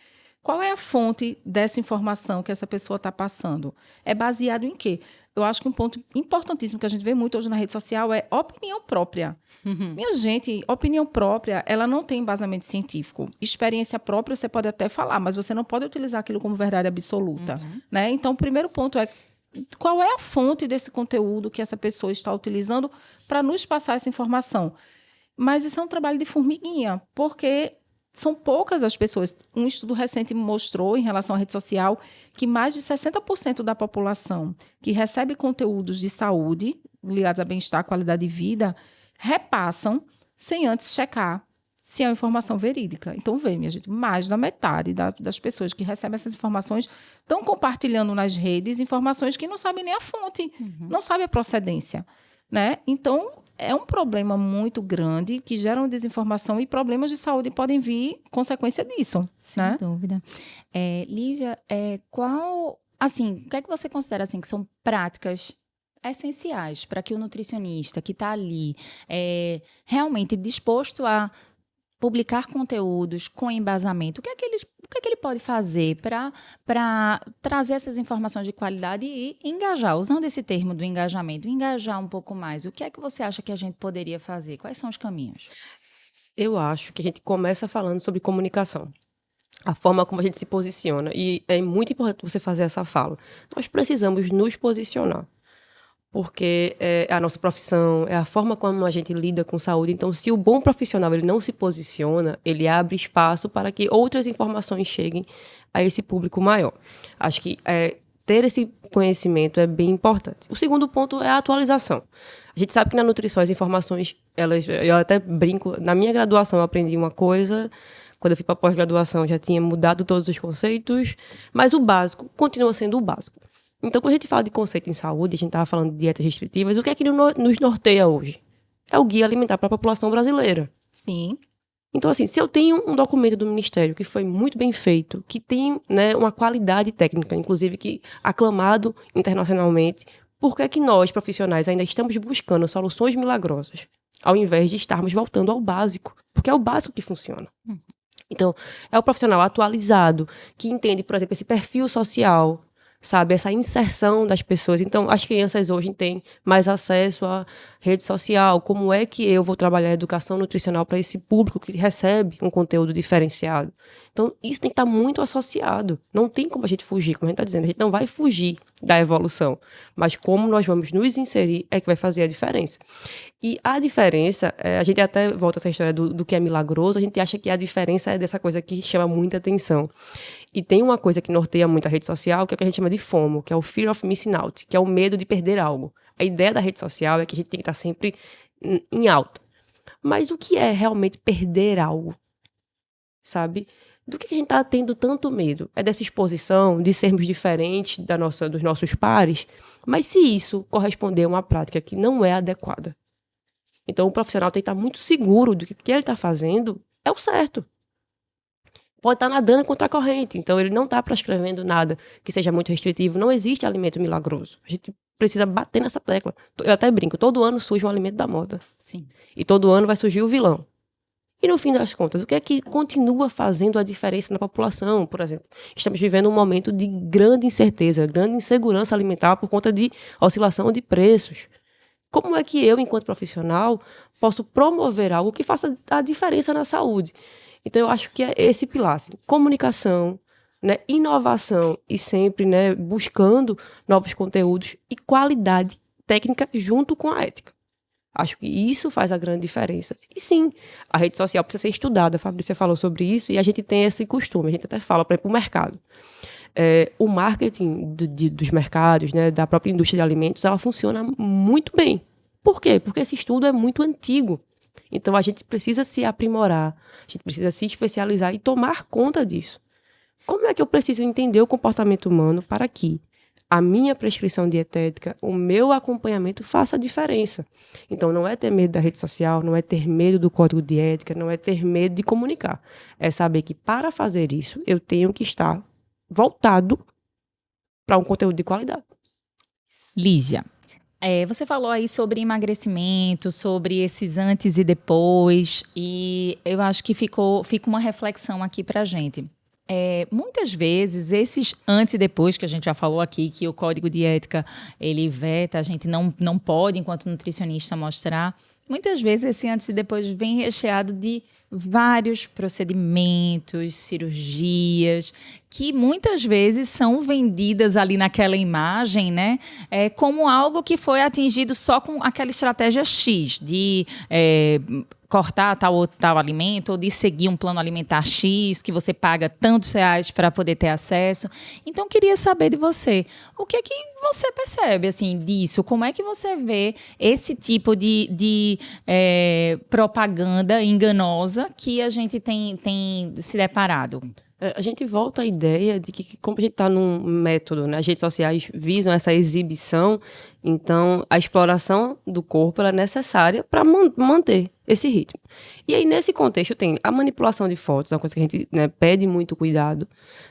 qual é a fonte dessa informação que essa pessoa está passando? É baseado em quê? Eu acho que um ponto importantíssimo que a gente vê muito hoje na rede social é opinião própria. Minha gente, opinião própria, ela não tem embasamento científico. Experiência própria, você pode até falar, mas você não pode utilizar aquilo como verdade absoluta. Né? Então, o primeiro ponto é, qual é a fonte desse conteúdo que essa pessoa está utilizando para nos passar essa informação? Mas isso é um trabalho de formiguinha, porque são poucas as pessoas. Um estudo recente mostrou, em relação à rede social, que mais de 60% da população que recebe conteúdos de saúde, ligados a bem-estar, qualidade de vida, repassam sem antes checar se é uma informação verídica. Então, vê, minha gente, mais da metade das pessoas que recebem essas informações estão compartilhando nas redes informações que não sabem nem a fonte, não sabem a procedência. Né? Então, é um problema muito grande que gera uma desinformação e problemas de saúde podem vir consequência disso. Sem né? dúvida. Lígia, o que é que você considera assim, que são práticas essenciais para que o nutricionista que está ali realmente disposto a publicar conteúdos com embasamento, o que é que ele pode fazer para trazer essas informações de qualidade e engajar, usando esse termo do engajamento, engajar um pouco mais? O que é que você acha que a gente poderia fazer? Quais são os caminhos? Eu acho que a gente começa falando sobre comunicação. A forma como a gente se posiciona. E é muito importante você fazer essa fala. Nós precisamos nos posicionar. Porque é a nossa profissão, é a forma como a gente lida com saúde. Então, se o bom profissional ele não se posiciona, ele abre espaço para que outras informações cheguem a esse público maior. Acho que ter esse conhecimento é bem importante. O segundo ponto é a atualização. A gente sabe que na nutrição as informações, eu até brinco, na minha graduação eu aprendi uma coisa, quando eu fui para a pós-graduação já tinha mudado todos os conceitos, mas o básico continua sendo o básico. Então, quando a gente fala de conceito em saúde, a gente estava falando de dietas restritivas, o que é que nos norteia hoje? É o guia alimentar para a população brasileira. Sim. Então, assim, se eu tenho um documento do Ministério que foi muito bem feito, que tem, né, uma qualidade técnica, inclusive que aclamado internacionalmente, por que é que nós, profissionais, ainda estamos buscando soluções milagrosas, ao invés de estarmos voltando ao básico? Porque é o básico que funciona. Então, é o profissional atualizado, que entende, por exemplo, esse perfil social, sabe, essa inserção das pessoas. Então, as crianças hoje têm mais acesso à rede social. Como é que eu vou trabalhar a educação nutricional para esse público que recebe um conteúdo diferenciado? Então, isso tem que estar muito associado. Não tem como a gente fugir, como a gente está dizendo. A gente não vai fugir da evolução. Mas como nós vamos nos inserir é que vai fazer a diferença. E a diferença, a gente até volta a essa história do que é milagroso, a gente acha que a diferença é dessa coisa que chama muita atenção. E tem uma coisa que norteia muito a rede social, que é o que a gente chama de FOMO, que é o Fear of Missing Out, que é o medo de perder algo. A ideia da rede social é que a gente tem que estar sempre em alta. Mas o que é realmente perder algo? Sabe? Do que a gente está tendo tanto medo? É dessa exposição, de sermos diferentes dos nossos pares? Mas se isso corresponder a uma prática que não é adequada, então o profissional tem que estar muito seguro do que o que ele está fazendo é o certo. Pode estar nadando contra a corrente, então ele não está prescrevendo nada que seja muito restritivo. Não existe alimento milagroso. A gente precisa bater nessa tecla. Eu até brinco, todo ano surge um alimento da moda. Sim. E todo ano vai surgir o vilão. E no fim das contas, o que é que continua fazendo a diferença na população? Por exemplo, estamos vivendo um momento de grande incerteza, grande insegurança alimentar por conta de oscilação de preços. Como é que eu, enquanto profissional, posso promover algo que faça a diferença na saúde? Então, eu acho que é esse pilar, assim, comunicação, né, inovação e sempre, né, buscando novos conteúdos e qualidade técnica junto com a ética. Acho que isso faz a grande diferença. E sim, a rede social precisa ser estudada. A Fabrícia falou sobre isso e a gente tem esse costume. A gente até fala, por exemplo, o mercado. O marketing dos mercados, né, da própria indústria de alimentos, ela funciona muito bem. Por quê? Porque esse estudo é muito antigo. Então, a gente precisa se aprimorar, a gente precisa se especializar e tomar conta disso. Como é que eu preciso entender o comportamento humano para que a minha prescrição dietética, o meu acompanhamento faça a diferença? Então, não é ter medo da rede social, não é ter medo do código de ética, não é ter medo de comunicar. É saber que, para fazer isso, eu tenho que estar voltado para um conteúdo de qualidade. Lígia, você falou aí sobre emagrecimento, sobre esses antes e depois, e eu acho que fica uma reflexão aqui pra gente. Muitas vezes, esses antes e depois, que a gente já falou aqui, que o código de ética, ele veta, a gente não pode, enquanto nutricionista, mostrar. Muitas vezes, esse antes e depois vem recheado de vários procedimentos, cirurgias, que muitas vezes são vendidas ali naquela imagem, né, como algo que foi atingido só com aquela estratégia X, de cortar tal alimento, ou de seguir um plano alimentar X, que você paga tantos reais para poder ter acesso. Então, queria saber de você, o que é que você percebe assim, disso? Como é que você vê esse tipo de propaganda enganosa que a gente tem se deparado? A gente volta à ideia de que, como a gente está num método, né, as redes sociais visam essa exibição, então a exploração do corpo é necessária para manter esse ritmo. E aí, nesse contexto, tem a manipulação de fotos, uma coisa que a gente, né, pede muito cuidado,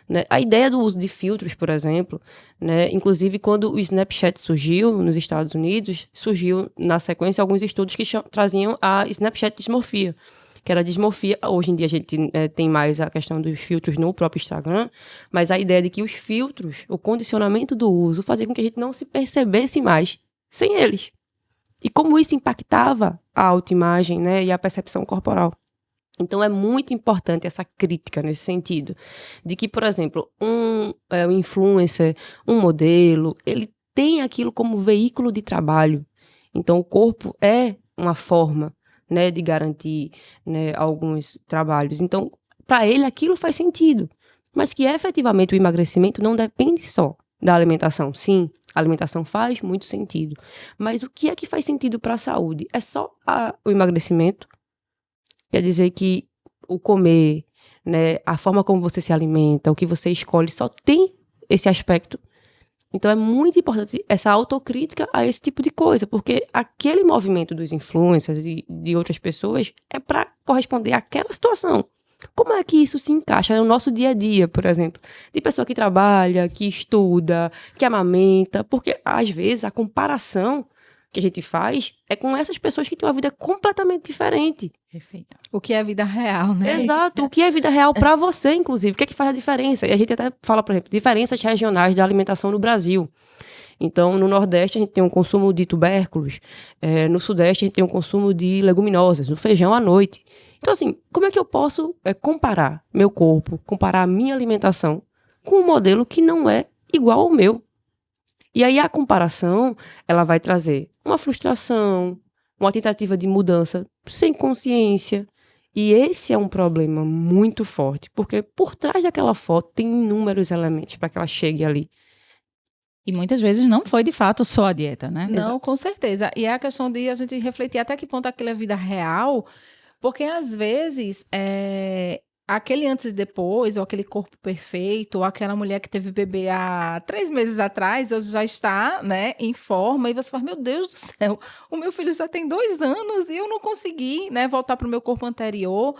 né? A ideia do uso de filtros, por exemplo, né? Inclusive, quando o Snapchat surgiu nos Estados Unidos, surgiu, na sequência, alguns estudos que traziam a Snapchat dismorfia, que era a dismorfia. Hoje em dia a gente tem mais a questão dos filtros no próprio Instagram, mas a ideia de que os filtros, o condicionamento do uso, fazia com que a gente não se percebesse mais sem eles. E como isso impactava a autoimagem, né, e a percepção corporal. Então é muito importante essa crítica nesse sentido, de que, por exemplo, um influencer, um modelo, ele tem aquilo como veículo de trabalho. Então o corpo é uma forma, né, de garantir, né, alguns trabalhos. Então, para ele, aquilo faz sentido. Mas que, efetivamente, o emagrecimento não depende só da alimentação. Sim, a alimentação faz muito sentido. Mas o que é que faz sentido para a saúde? É só o emagrecimento? Quer dizer que o comer, né, a forma como você se alimenta, o que você escolhe, só tem esse aspecto? Então, é muito importante essa autocrítica a esse tipo de coisa, porque aquele movimento dos influencers e de outras pessoas é para corresponder àquela situação. Como é que isso se encaixa no nosso dia a dia, por exemplo? De pessoa que trabalha, que estuda, que amamenta, porque, às vezes, a comparação que a gente faz é com essas pessoas que têm uma vida completamente diferente. Perfeito. O que é a vida real, né? Exato. O que é vida real para você, inclusive. O que é que faz a diferença? E a gente até fala, por exemplo, diferenças regionais da alimentação no Brasil. Então, no Nordeste, a gente tem um consumo de tubérculos. No Sudeste, a gente tem um consumo de leguminosas, no feijão à noite. Então, assim, como é que eu posso comparar meu corpo, comparar a minha alimentação com um modelo que não é igual ao meu? E aí a comparação, ela vai trazer uma frustração, uma tentativa de mudança sem consciência. E esse é um problema muito forte, porque por trás daquela foto tem inúmeros elementos para que ela chegue ali. E muitas vezes não foi de fato só a dieta, né? Não, com certeza. E é a questão de a gente refletir até que ponto aquilo é vida real, porque às vezes aquele antes e depois, ou aquele corpo perfeito, ou aquela mulher que teve bebê há 3 meses atrás, hoje já está, né, em forma, e você fala, meu Deus do céu, o meu filho já tem 2 anos e eu não consegui, né, voltar para o meu corpo anterior.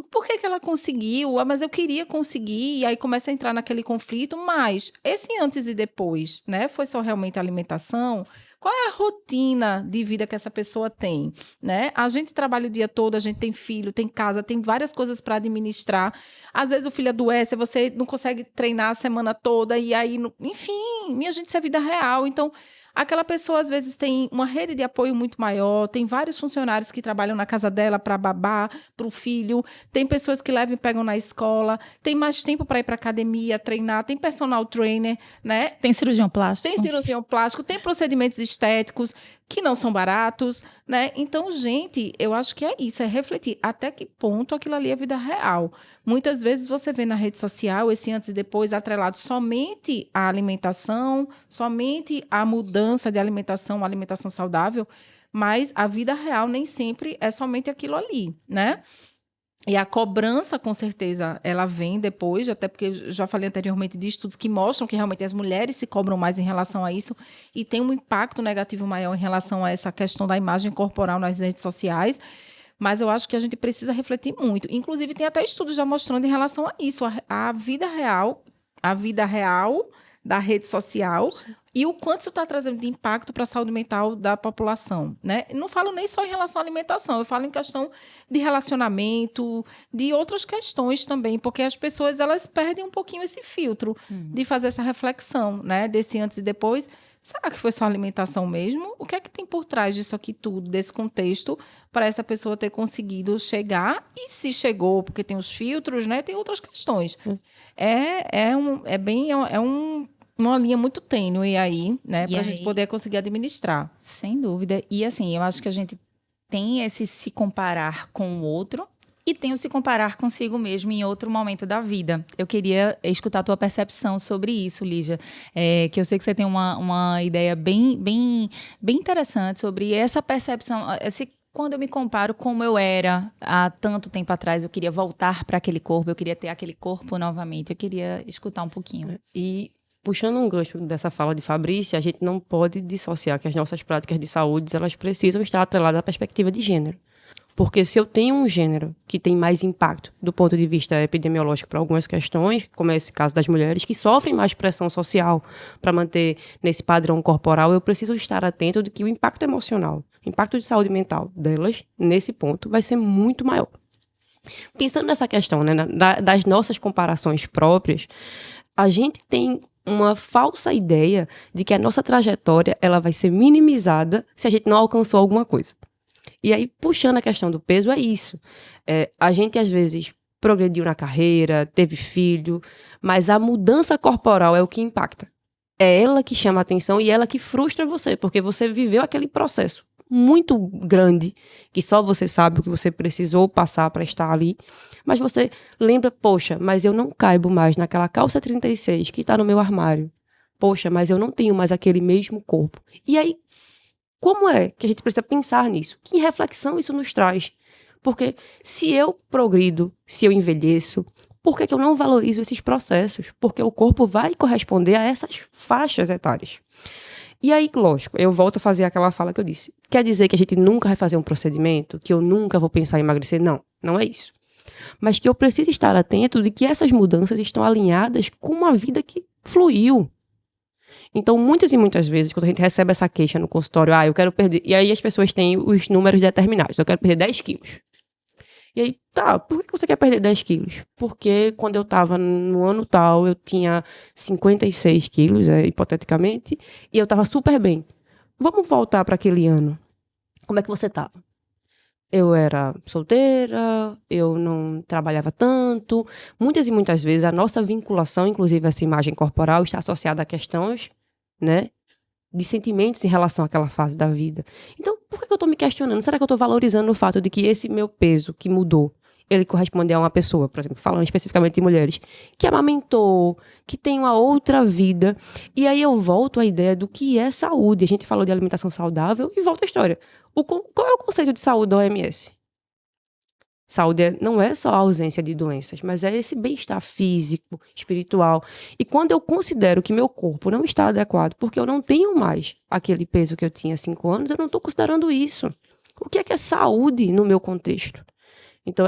Por que ela conseguiu? Mas eu queria conseguir, e aí começa a entrar naquele conflito, mas esse antes e depois, né, foi só realmente a alimentação? Qual é a rotina de vida que essa pessoa tem, né? A gente trabalha o dia todo, a gente tem filho, tem casa, tem várias coisas para administrar. Às vezes o filho adoece, você não consegue treinar a semana toda, e aí, enfim, minha gente, isso é vida real. Então, Aquela pessoa, às vezes, tem uma rede de apoio muito maior, tem vários funcionários que trabalham na casa dela para babá, para o filho, tem pessoas que levam e pegam na escola, tem mais tempo para ir para academia, treinar, tem personal trainer, né? Tem cirurgião plástico. Tem cirurgião plástico, tem procedimentos estéticos que não são baratos, né? Então, gente, eu acho que é isso, é refletir até que ponto aquilo ali é vida real. Muitas vezes você vê na rede social esse antes e depois atrelado somente à alimentação, somente à mudança de alimentação, uma alimentação saudável, mas a vida real nem sempre é somente aquilo ali, né? E a cobrança, com certeza, ela vem depois, até porque eu já falei anteriormente de estudos que mostram que realmente as mulheres se cobram mais em relação a isso e tem um impacto negativo maior em relação a essa questão da imagem corporal nas redes sociais. Mas eu acho que a gente precisa refletir muito. Inclusive, tem até estudos já mostrando em relação a isso, a vida real da rede social e o quanto isso está trazendo de impacto para a saúde mental da população, né? Não falo nem só em relação à alimentação, eu falo em questão de relacionamento, de outras questões também, porque as pessoas, elas perdem um pouquinho esse filtro de fazer essa reflexão, né? Desse antes e depois. Será que foi só alimentação mesmo? O que é que tem por trás disso aqui tudo, desse contexto, para essa pessoa ter conseguido chegar? E se chegou, porque tem os filtros, né? Tem outras questões. Uma linha muito tênue aí, né? Para a gente poder conseguir administrar. Sem dúvida. E assim, eu acho que a gente tem esse se comparar com o outro e tem o se comparar consigo mesmo em outro momento da vida. Eu queria escutar a tua percepção sobre isso, Lígia. Que eu sei que você tem uma ideia bem interessante sobre essa percepção, quando eu me comparo como eu era há tanto tempo atrás, eu queria voltar para aquele corpo, eu queria ter aquele corpo novamente. Eu queria escutar um pouquinho. E puxando um gancho dessa fala de Fabrícia, a gente não pode dissociar que as nossas práticas de saúde, elas precisam estar atreladas à perspectiva de gênero. Porque se eu tenho um gênero que tem mais impacto do ponto de vista epidemiológico para algumas questões, como é esse caso das mulheres, que sofrem mais pressão social para manter nesse padrão corporal, eu preciso estar atento de que o impacto emocional, o impacto de saúde mental delas, nesse ponto, vai ser muito maior. Pensando nessa questão, né, das nossas comparações próprias, a gente tem uma falsa ideia de que a nossa trajetória ela vai ser minimizada se a gente não alcançou alguma coisa. E aí, puxando a questão do peso, é isso. A gente, às vezes, progrediu na carreira, teve filho, mas a mudança corporal é o que impacta. É ela que chama a atenção e ela que frustra você, porque você viveu aquele processo muito grande, que só você sabe o que você precisou passar para estar ali, mas você lembra, poxa, mas eu não caibo mais naquela calça 36 que está no meu armário. Poxa, mas eu não tenho mais aquele mesmo corpo. E aí, como é que a gente precisa pensar nisso? Que reflexão isso nos traz? Porque se eu progrido, se eu envelheço, por que eu não valorizo esses processos? Porque o corpo vai corresponder a essas faixas etárias. E aí, lógico, eu volto a fazer aquela fala que eu disse. Quer dizer que a gente nunca vai fazer um procedimento? Que eu nunca vou pensar em emagrecer? Não, não é isso. Mas que eu preciso estar atento de que essas mudanças estão alinhadas com uma vida que fluiu. Então, muitas e muitas vezes, quando a gente recebe essa queixa no consultório, eu quero perder... E aí as pessoas têm os números determinados. Eu quero perder 10 quilos. E aí, por que você quer perder 10 quilos? Porque quando eu estava no ano tal, eu tinha 56 quilos, hipoteticamente, e eu estava super bem. Vamos voltar para aquele ano. Como é que você estava? Eu era solteira, eu não trabalhava tanto. Muitas e muitas vezes a nossa vinculação, inclusive essa imagem corporal, está associada a questões, né, de sentimentos em relação àquela fase da vida. Então, por que eu estou me questionando? Será que eu estou valorizando o fato de que esse meu peso que mudou, ele corresponde a uma pessoa, por exemplo, falando especificamente de mulheres, que amamentou, que tem uma outra vida. E aí eu volto à ideia do que é saúde. A gente falou de alimentação saudável e volta à história. Qual é o conceito de saúde da OMS? Saúde não é só a ausência de doenças, mas é esse bem-estar físico, espiritual. E quando eu considero que meu corpo não está adequado, porque eu não tenho mais aquele peso que eu tinha há 5 anos, eu não estou considerando isso. O que é saúde no meu contexto? Então,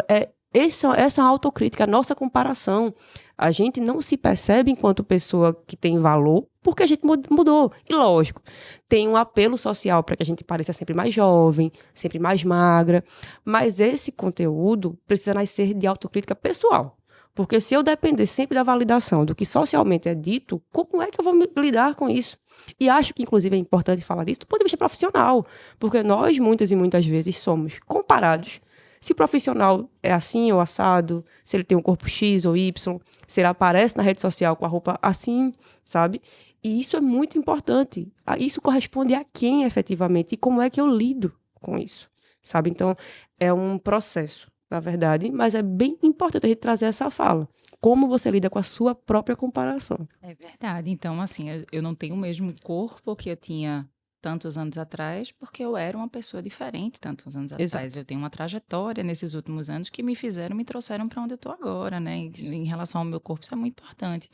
essa autocrítica, a nossa comparação. A gente não se percebe enquanto pessoa que tem valor, porque a gente mudou. E lógico, tem um apelo social para que a gente pareça sempre mais jovem, sempre mais magra, mas esse conteúdo precisa nascer de autocrítica pessoal. Porque se eu depender sempre da validação do que socialmente é dito, como é que eu vou lidar com isso? E acho que, inclusive, é importante falar disso do ponto de vista profissional, porque nós, muitas e muitas vezes, somos comparados. Se o profissional é assim ou assado, se ele tem um corpo X ou Y, se ele aparece na rede social com a roupa assim, sabe? E isso é muito importante. Isso corresponde a quem, efetivamente, e como é que eu lido com isso, sabe? Então, é um processo, na verdade, mas é bem importante a gente trazer essa fala. Como você lida com a sua própria comparação. É verdade. Então, assim, eu não tenho o mesmo corpo que eu tinha tantos anos atrás, porque eu era uma pessoa diferente tantos anos atrás. Exato. Eu tenho uma trajetória nesses últimos anos que me trouxeram para onde eu estou agora, né? Em relação ao meu corpo, isso é muito importante.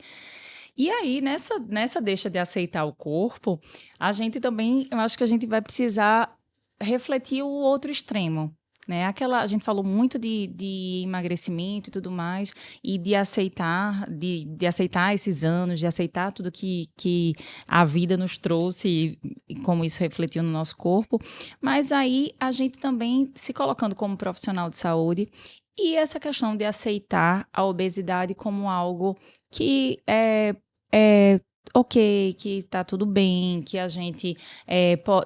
E aí, nessa deixa de aceitar o corpo, a gente também, eu acho que a gente vai precisar refletir o outro extremo. Né? A gente falou muito de emagrecimento e tudo mais, e de aceitar esses anos, de aceitar tudo que a vida nos trouxe e como isso refletiu no nosso corpo. Mas aí a gente também se colocando como profissional de saúde e essa questão de aceitar a obesidade como algo que é ok, que tá tudo bem, que a gente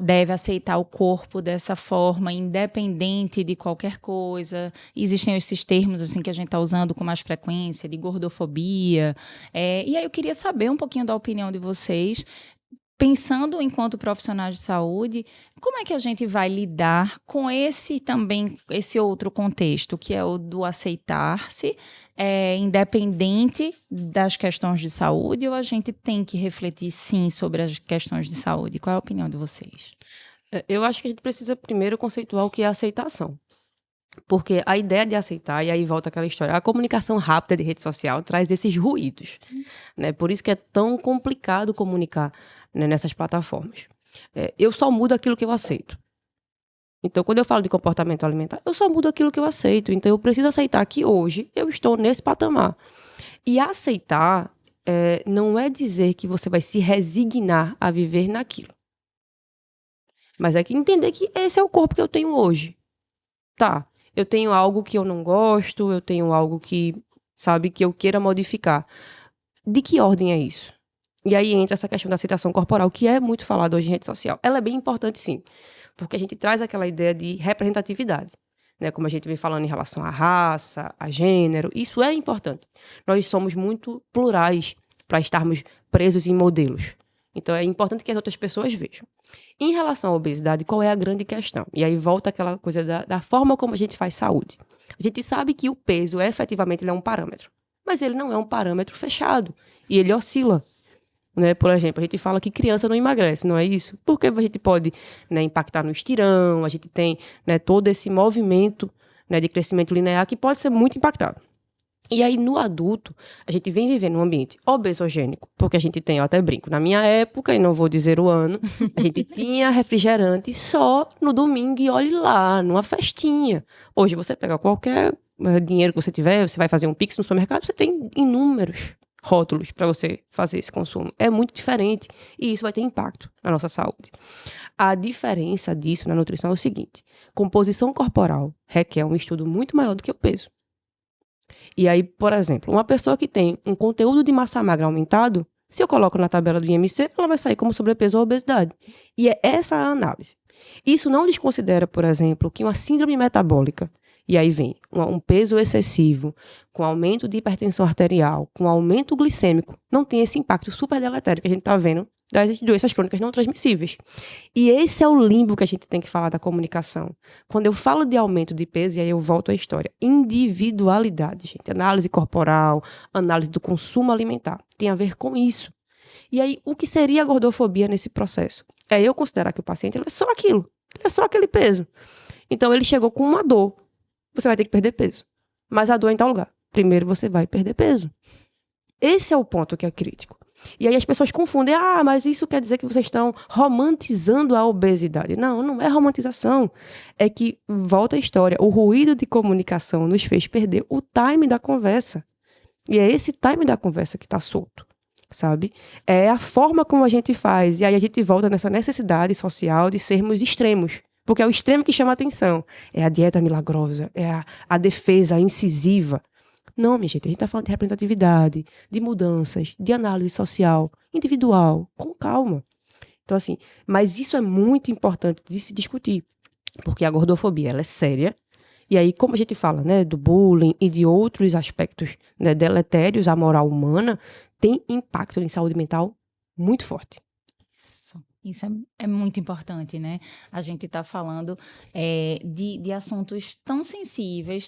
deve aceitar o corpo dessa forma, independente de qualquer coisa. Existem esses termos assim que a gente está usando com mais frequência, de gordofobia. E aí eu queria saber um pouquinho da opinião de vocês, pensando enquanto profissionais de saúde, como é que a gente vai lidar com esse outro contexto, que é o do aceitar-se, independente das questões de saúde, ou a gente tem que refletir, sim, sobre as questões de saúde? Qual é a opinião de vocês? Eu acho que a gente precisa primeiro conceituar o que é aceitação. Porque a ideia de aceitar, e aí volta aquela história, a comunicação rápida de rede social traz esses ruídos, né? Por isso que é tão complicado comunicar, né, nessas plataformas. Eu só mudo aquilo que eu aceito. Então, quando eu falo de comportamento alimentar, eu só mudo aquilo que eu aceito. Então, eu preciso aceitar que hoje eu estou nesse patamar. E aceitar não é dizer que você vai se resignar a viver naquilo. Mas é que entender que esse é o corpo que eu tenho hoje. Tá, eu tenho algo que eu não gosto, eu tenho algo que, sabe, que eu queira modificar. De que ordem é isso? E aí entra essa questão da aceitação corporal, que é muito falada hoje em rede social. Ela é bem importante, sim, porque a gente traz aquela ideia de representatividade, né? Como a gente vem falando em relação à raça, a gênero, isso é importante. Nós somos muito plurais para estarmos presos em modelos. Então, é importante que as outras pessoas vejam. Em relação à obesidade, qual é a grande questão? E aí volta aquela coisa da forma como a gente faz saúde. A gente sabe que o peso, efetivamente, ele é um parâmetro. Mas ele não é um parâmetro fechado. E ele oscila. Né? Por exemplo, a gente fala que criança não emagrece, não é isso? Porque a gente pode, né, impactar no estirão, a gente tem, né, todo esse movimento, né, de crescimento linear que pode ser muito impactado. E aí, no adulto, a gente vem vivendo um ambiente obesogênico, porque a gente tem, eu até brinco, na minha época, e não vou dizer o ano, a gente tinha refrigerante só no domingo e olhe lá, numa festinha. Hoje, você pega qualquer dinheiro que você tiver, você vai fazer um Pix no supermercado, você tem inúmeros rótulos para você fazer esse consumo. É muito diferente e isso vai ter impacto na nossa saúde. A diferença disso na nutrição é o seguinte: composição corporal requer um estudo muito maior do que o peso. E aí, por exemplo, uma pessoa que tem um conteúdo de massa magra aumentado, se eu coloco na tabela do IMC, ela vai sair como sobrepeso ou obesidade. E é essa a análise. Isso não desconsidera, por exemplo, que uma síndrome metabólica, e aí vem um peso excessivo, com aumento de hipertensão arterial, com aumento glicêmico, não tem esse impacto super deletério que a gente está vendo das doenças crônicas não transmissíveis. E esse é o limbo que a gente tem que falar da comunicação. Quando eu falo de aumento de peso, e aí eu volto à história, individualidade, gente. Análise corporal, análise do consumo alimentar, tem a ver com isso. E aí, o que seria a gordofobia nesse processo? É eu considerar que o paciente ele é só aquilo, ele é só aquele peso. Então, ele chegou com uma dor. Você vai ter que perder peso. Mas a dor é em tal lugar. Primeiro você vai perder peso. Esse é o ponto que é crítico. E aí as pessoas confundem. Ah, mas isso quer dizer que vocês estão romantizando a obesidade. Não, não é romantização. É que, volta a história, o ruído de comunicação nos fez perder o time da conversa. E é esse time da conversa que está solto, sabe? É a forma como a gente faz. E aí a gente volta nessa necessidade social de sermos extremos. Porque é o extremo que chama a atenção. É a dieta milagrosa, é a defesa incisiva. Não, minha gente, a gente está falando de representatividade, de mudanças, de análise social, individual, com calma. Então, assim, mas isso é muito importante de se discutir, porque a gordofobia, ela é séria. E aí, como a gente fala, né, do bullying e de outros aspectos, né, deletérios à moral humana, tem impacto em saúde mental muito forte. Isso é muito importante, né? A gente está falando de assuntos tão sensíveis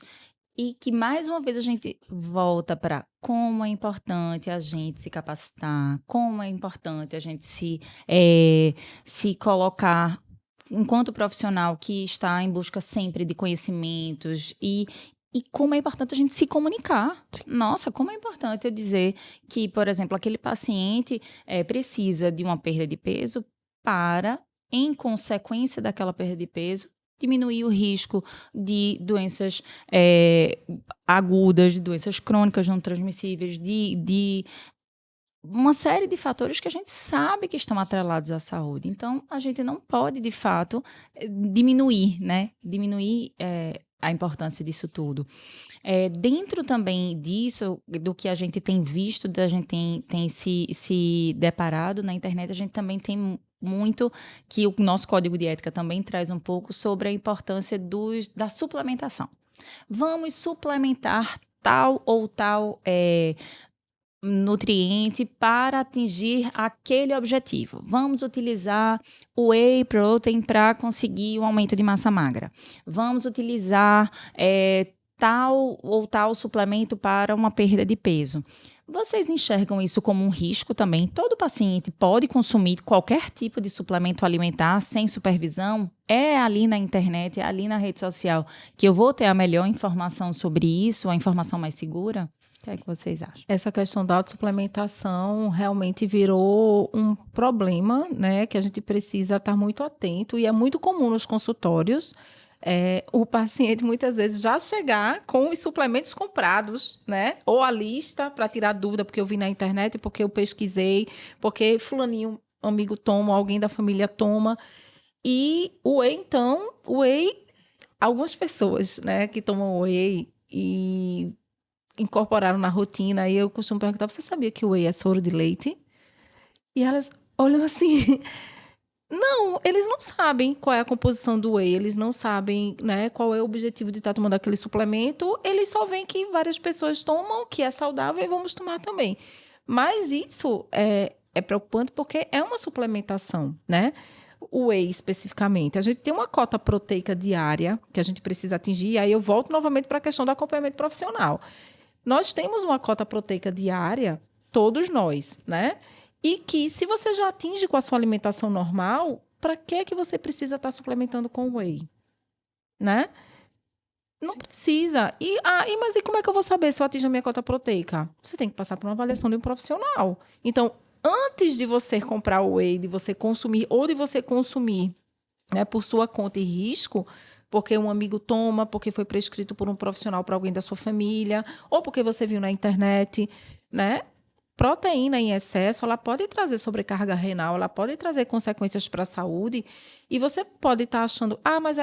e que, mais uma vez, a gente volta para como é importante a gente se capacitar, como é importante a gente se colocar enquanto profissional que está em busca sempre de conhecimentos e como é importante a gente se comunicar. Nossa, como é importante eu dizer que, por exemplo, aquele paciente precisa de uma perda de peso para, em consequência daquela perda de peso, diminuir o risco de doenças agudas, de doenças crônicas não transmissíveis, de uma série de fatores que a gente sabe que estão atrelados à saúde. Então, a gente não pode, de fato, diminuir, né? Diminuir a importância disso tudo. Dentro também disso, do que a gente tem visto, da gente tem se deparado na internet, a gente também tem muito, que o nosso código de ética também traz um pouco sobre a importância da suplementação. Vamos suplementar tal ou tal nutriente para atingir aquele objetivo. Vamos utilizar o whey protein para conseguir um aumento de massa magra. Vamos utilizar tal ou tal suplemento para uma perda de peso. Vocês enxergam isso como um risco também? Todo paciente pode consumir qualquer tipo de suplemento alimentar sem supervisão? É ali na internet, é ali na rede social que eu vou ter a melhor informação sobre isso, a informação mais segura? O que é que vocês acham? Essa questão da autossuplementação realmente virou um problema, né? Que a gente precisa estar muito atento e é muito comum nos consultórios o paciente muitas vezes já chegar com os suplementos comprados, né? Ou a lista para tirar dúvida, porque eu vi na internet, porque eu pesquisei, porque fulaninho, amigo toma, alguém da família toma. E o whey, algumas pessoas, né, que tomam whey e incorporaram na rotina, e eu costumo perguntar, você sabia que o whey é soro de leite? E elas olham assim... Não, eles não sabem qual é a composição do whey, eles não sabem, né, qual é o objetivo de estar tomando aquele suplemento, eles só veem que várias pessoas tomam, que é saudável e vamos tomar também. Mas isso é preocupante porque é uma suplementação, né? O whey especificamente. A gente tem uma cota proteica diária que a gente precisa atingir, e aí eu volto novamente para a questão do acompanhamento profissional. Nós temos uma cota proteica diária, todos nós, né? E que, se você já atinge com a sua alimentação normal, para que você precisa estar suplementando com whey? Né? Não precisa. Mas como é que eu vou saber se eu atingo a minha cota proteica? Você tem que passar por uma avaliação de um profissional. Então, antes de você comprar o whey, de você consumir, ou de você consumir, né, por sua conta e risco, porque um amigo toma, porque foi prescrito por um profissional para alguém da sua família, ou porque você viu na internet, né? Proteína em excesso, ela pode trazer sobrecarga renal, ela pode trazer consequências para a saúde, e você pode estar achando, mas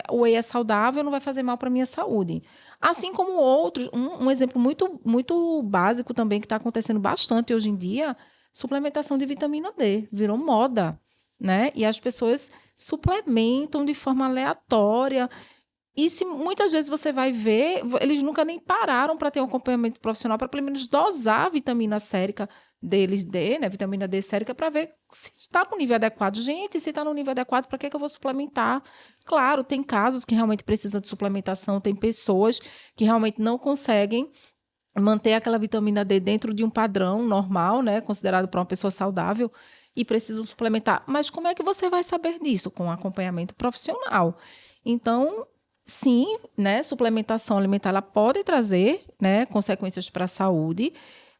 o whey é saudável, não vai fazer mal para a minha saúde. Assim como outros, um exemplo muito, muito básico também, que está acontecendo bastante hoje em dia, suplementação de vitamina D, virou moda, né? E as pessoas suplementam de forma aleatória. E se muitas vezes você vai ver, eles nunca nem pararam para ter um acompanhamento profissional para pelo menos dosar a vitamina sérica deles, né? Vitamina D sérica, para ver se está no nível adequado. Gente, se está no nível adequado, para que eu vou suplementar? Claro, tem casos que realmente precisam de suplementação, tem pessoas que realmente não conseguem manter aquela vitamina D dentro de um padrão normal, né? Considerado para uma pessoa saudável, e precisam suplementar. Mas como é que você vai saber disso? Com um acompanhamento profissional. Então, sim, né, suplementação alimentar ela pode trazer, né, consequências para a saúde,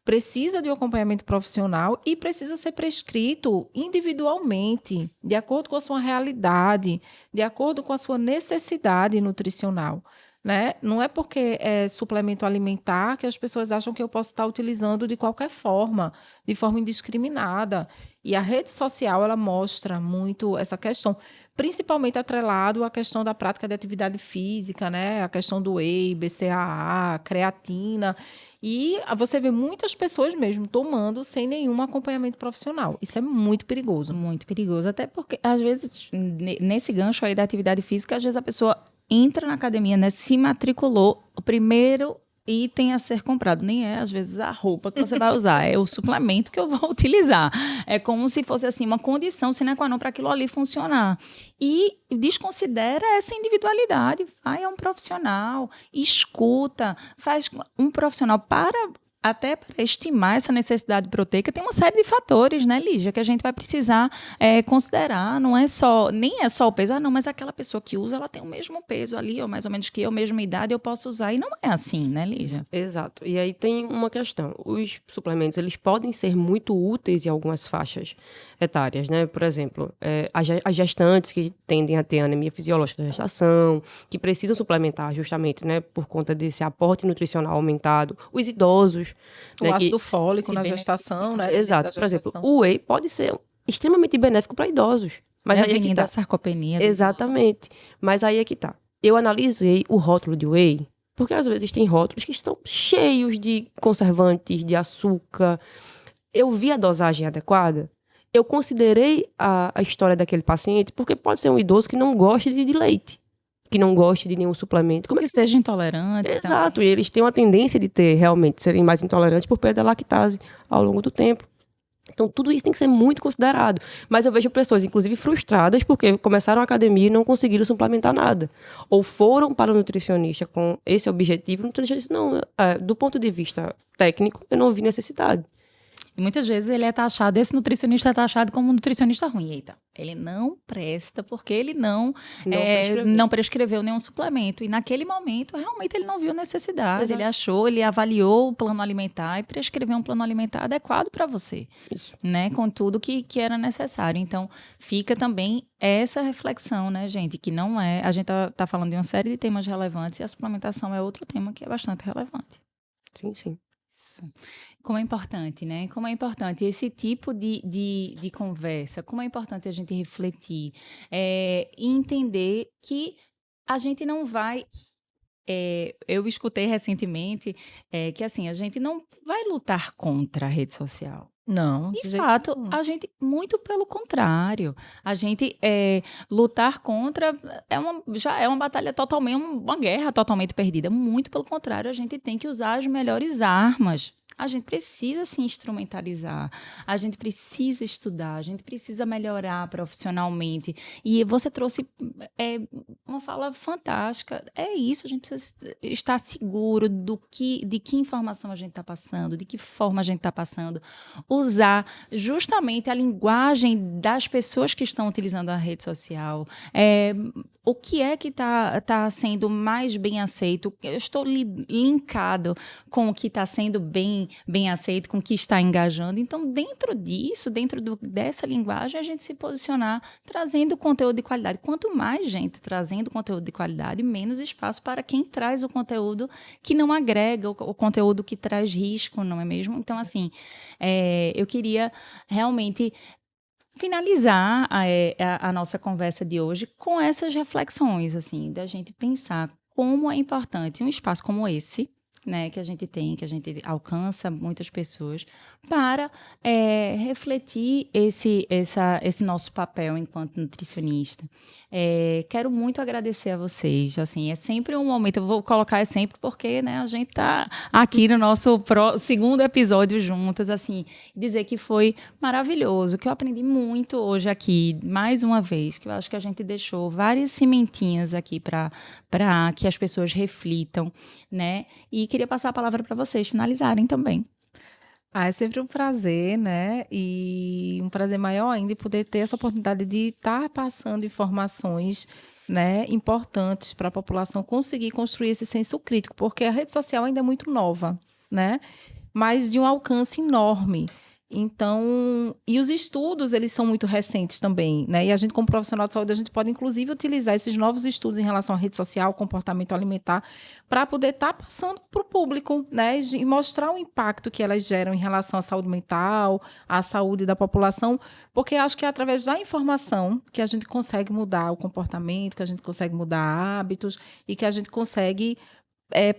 precisa de um acompanhamento profissional e precisa ser prescrito individualmente, de acordo com a sua realidade, de acordo com a sua necessidade nutricional. né? Não é porque é suplemento alimentar que as pessoas acham que eu posso estar utilizando de qualquer forma, de forma indiscriminada. E a rede social, ela mostra muito essa questão, principalmente atrelado à questão da prática de atividade física, né? A questão do whey, BCAA, creatina. E você vê muitas pessoas mesmo tomando sem nenhum acompanhamento profissional. Isso é muito perigoso. Muito perigoso, até porque, às vezes, nesse gancho aí da atividade física, às vezes a pessoa entra na academia, né, se matriculou, o primeiro item a ser comprado nem é, às vezes, a roupa que você vai usar, é o suplemento que eu vou utilizar. É como se fosse, assim, uma condição sine qua non para aquilo ali funcionar. E desconsidera essa individualidade. Vai a um profissional, escuta, faz um profissional até para estimar essa necessidade proteica, tem uma série de fatores, né, Lígia, que a gente vai precisar considerar. Não é só, nem é só o peso. Não, mas aquela pessoa que usa, ela tem o mesmo peso ali, ou mais ou menos que eu, mesma idade, eu posso usar. E não é assim, né, Lígia? Exato. E aí tem uma questão. Os suplementos, eles podem ser muito úteis em algumas faixas etárias, né? Por exemplo, as gestantes que tendem a ter anemia fisiológica da gestação, que precisam suplementar justamente, né, por conta desse aporte nutricional aumentado. Os idosos. O né, ácido fólico na gestação, né? Exato. Por exemplo, o whey pode ser extremamente benéfico para idosos. Mas aí é que da sarcopenia. Exatamente. Mas aí é que tá. Eu analisei o rótulo de whey, porque às vezes tem rótulos que estão cheios de conservantes, de açúcar. Eu vi a dosagem adequada. Eu considerei a história daquele paciente, porque pode ser um idoso que não gosta de leite, que não gosta de nenhum suplemento. Como é que seja intolerante. Exato, também. E eles têm uma tendência de serem mais intolerantes por perda da lactase ao longo do tempo. Então, tudo isso tem que ser muito considerado. Mas eu vejo pessoas, inclusive, frustradas porque começaram a academia e não conseguiram suplementar nada. Ou foram para o nutricionista com esse objetivo. O nutricionista, não, do ponto de vista técnico, eu não vi necessidade. E muitas vezes ele é taxado, esse nutricionista é taxado como um nutricionista ruim. Eita, ele não presta porque ele não prescreveu nenhum suplemento. E naquele momento, realmente, ele não viu necessidade. Exato. Ele achou, ele avaliou o plano alimentar e prescreveu um plano alimentar adequado para você. Isso. Né? Com tudo que era necessário. Então, fica também essa reflexão, né, gente? Que não é... A gente tá falando de uma série de temas relevantes e a suplementação é outro tema que é bastante relevante. Sim, sim. Como é importante, né? Como é importante esse tipo de conversa, como é importante a gente refletir e entender que a gente não vai... eu escutei recentemente que, assim, a gente não vai lutar contra a rede social. Não. De fato, a gente, muito pelo contrário, a gente lutar contra já é uma batalha totalmente, uma guerra totalmente perdida. Muito pelo contrário, a gente tem que usar as melhores armas. A gente precisa se instrumentalizar, a gente precisa estudar, a gente precisa melhorar profissionalmente. E você trouxe uma fala fantástica. É isso, a gente precisa estar seguro de que informação a gente está passando, de que forma a gente está passando. Usar justamente a linguagem das pessoas que estão utilizando a rede social. O que é que está sendo mais bem aceito? Eu estou linkado com o que está sendo bem aceito, com o que está engajando. Então, dentro disso, dessa linguagem, a gente se posicionar trazendo conteúdo de qualidade. Quanto mais gente trazendo conteúdo de qualidade, menos espaço para quem traz o conteúdo que não agrega, o conteúdo que traz risco, não é mesmo? Então, assim, eu queria realmente finalizar a nossa conversa de hoje com essas reflexões, assim, da gente pensar como é importante um espaço como esse, né, que a gente tem, que a gente alcança muitas pessoas, para refletir esse nosso papel enquanto nutricionista. Quero muito agradecer a vocês. Assim, é sempre um momento, eu vou colocar sempre porque, né, a gente está aqui no nosso segundo episódio juntas, assim, dizer que foi maravilhoso, que eu aprendi muito hoje aqui, mais uma vez, que eu acho que a gente deixou várias sementinhas aqui para que as pessoas reflitam, né? E queria passar a palavra para vocês finalizarem também. É sempre um prazer, né? E um prazer maior ainda de poder ter essa oportunidade de estar passando informações, né, importantes para a população conseguir construir esse senso crítico, porque a rede social ainda é muito nova, né? Mas de um alcance enorme. Então, e os estudos, eles são muito recentes também, né? E a gente, como profissional de saúde, a gente pode, inclusive, utilizar esses novos estudos em relação à rede social, comportamento alimentar, para poder estar passando para o público, né? E mostrar o impacto que elas geram em relação à saúde mental, à saúde da população, porque acho que é através da informação que a gente consegue mudar o comportamento, que a gente consegue mudar hábitos e que a gente consegue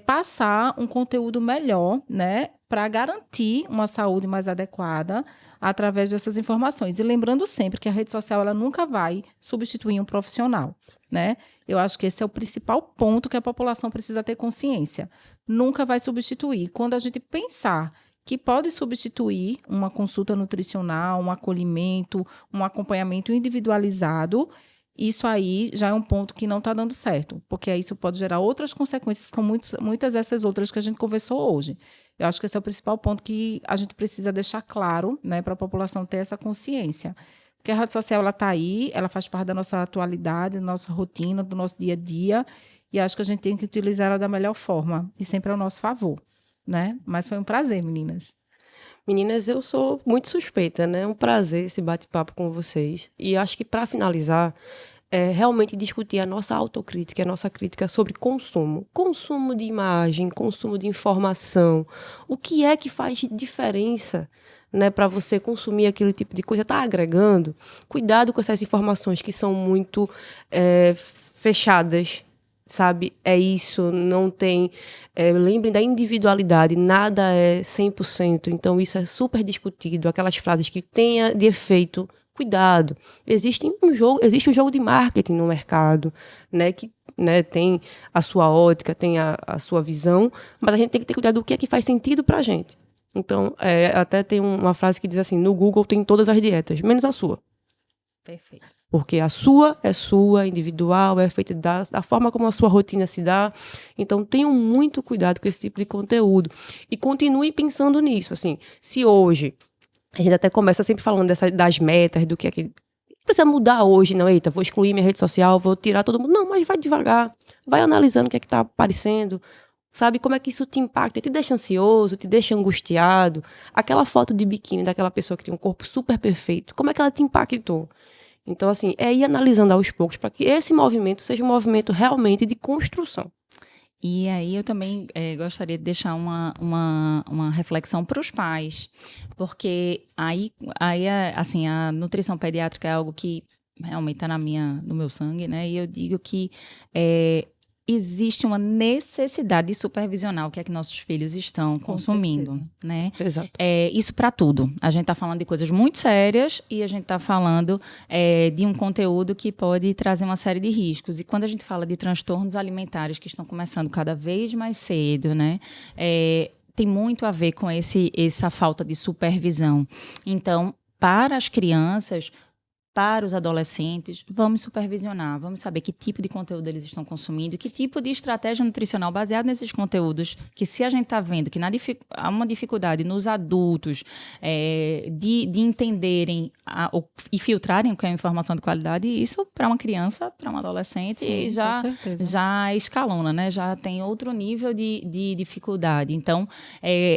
passar um conteúdo melhor, né, para garantir uma saúde mais adequada através dessas informações. E lembrando sempre que a rede social ela nunca vai substituir um profissional, né? Eu acho que esse é o principal ponto que a população precisa ter consciência. Nunca vai substituir. Quando a gente pensar que pode substituir uma consulta nutricional, um acolhimento, um acompanhamento individualizado, isso aí já é um ponto que não está dando certo, porque aí isso pode gerar outras consequências, que são muitas dessas outras que a gente conversou hoje. Eu acho que esse é o principal ponto que a gente precisa deixar claro, né, para a população ter essa consciência. Porque a rede social ela está aí, ela faz parte da nossa atualidade, da nossa rotina, do nosso dia a dia, e acho que a gente tem que utilizar ela da melhor forma, e sempre ao nosso favor, né? Mas foi um prazer, meninas. Meninas, eu sou muito suspeita, né? É um prazer esse bate-papo com vocês. E acho que, para finalizar, é realmente discutir a nossa autocrítica, a nossa crítica sobre consumo. Consumo de imagem, consumo de informação. O que é que faz diferença, né, para você consumir aquele tipo de coisa? Está agregando? Cuidado com essas informações que são muito fechadas, sabe? É isso, não tem... lembrem da individualidade, nada é 100%, então isso é super discutido. Aquelas frases que tenha de efeito, cuidado. Existe um jogo de marketing no mercado, né, que, né, tem a sua ótica, tem a sua visão, mas a gente tem que ter cuidado do que é que faz sentido pra gente. Então, até tem uma frase que diz assim, no Google tem todas as dietas, menos a sua. Perfeito. Porque a sua é sua, individual, é feita da forma como a sua rotina se dá. Então, tenham muito cuidado com esse tipo de conteúdo. E continue pensando nisso. Assim, se hoje, a gente até começa sempre falando das metas, do que é que... Não precisa mudar hoje, não. Eita, vou excluir minha rede social, vou tirar todo mundo. Não, mas vai devagar. Vai analisando o que é que está aparecendo. Sabe como é que isso te impacta? Te deixa ansioso, te deixa angustiado. Aquela foto de biquíni daquela pessoa que tem um corpo super perfeito, como é que ela te impactou? Então, assim, ir analisando aos poucos para que esse movimento seja um movimento realmente de construção. E aí eu também gostaria de deixar uma reflexão para os pais, porque aí assim, a nutrição pediátrica é algo que realmente está no meu sangue, né? E eu digo que existe uma necessidade de supervisionar o que é que nossos filhos estão consumindo, né? Exato. Isso para tudo. A gente está falando de coisas muito sérias e a gente está falando de um conteúdo que pode trazer uma série de riscos. E quando a gente fala de transtornos alimentares que estão começando cada vez mais cedo, né? Tem muito a ver com essa falta de supervisão. Então, para as crianças, para os adolescentes, vamos supervisionar, vamos saber que tipo de conteúdo eles estão consumindo, que tipo de estratégia nutricional baseada nesses conteúdos, que se a gente está vendo que há uma dificuldade nos adultos de entenderem e filtrarem o que é informação de qualidade, isso para uma criança, para um adolescente, sim, já escalona, né? Já tem outro nível de dificuldade. Então,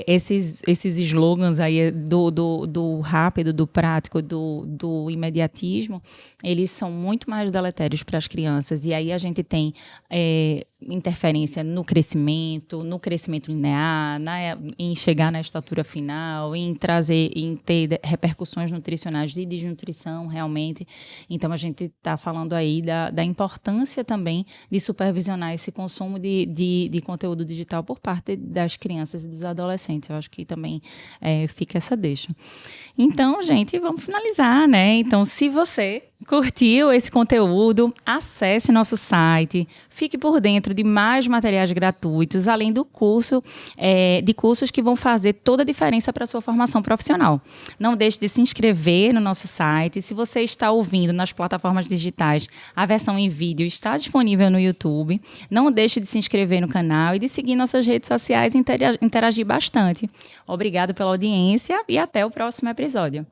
esses slogans aí do rápido, do prático, do imediatismo, eles são muito mais deletérios para as crianças. E aí a gente tem interferência no crescimento linear, em chegar na estatura final, em ter repercussões nutricionais de desnutrição, realmente. Então, a gente está falando aí da importância também de supervisionar esse consumo de conteúdo digital por parte das crianças e dos adolescentes. Eu acho que também fica essa deixa. Então, gente, vamos finalizar, né? Então, se você curtiu esse conteúdo, acesse nosso site, fique por dentro de mais materiais gratuitos, além do curso, de cursos que vão fazer toda a diferença para a sua formação profissional. Não deixe de se inscrever no nosso site. Se você está ouvindo nas plataformas digitais, a versão em vídeo está disponível no YouTube. Não deixe de se inscrever no canal e de seguir nossas redes sociais e interagir bastante. Obrigada pela audiência e até o próximo episódio.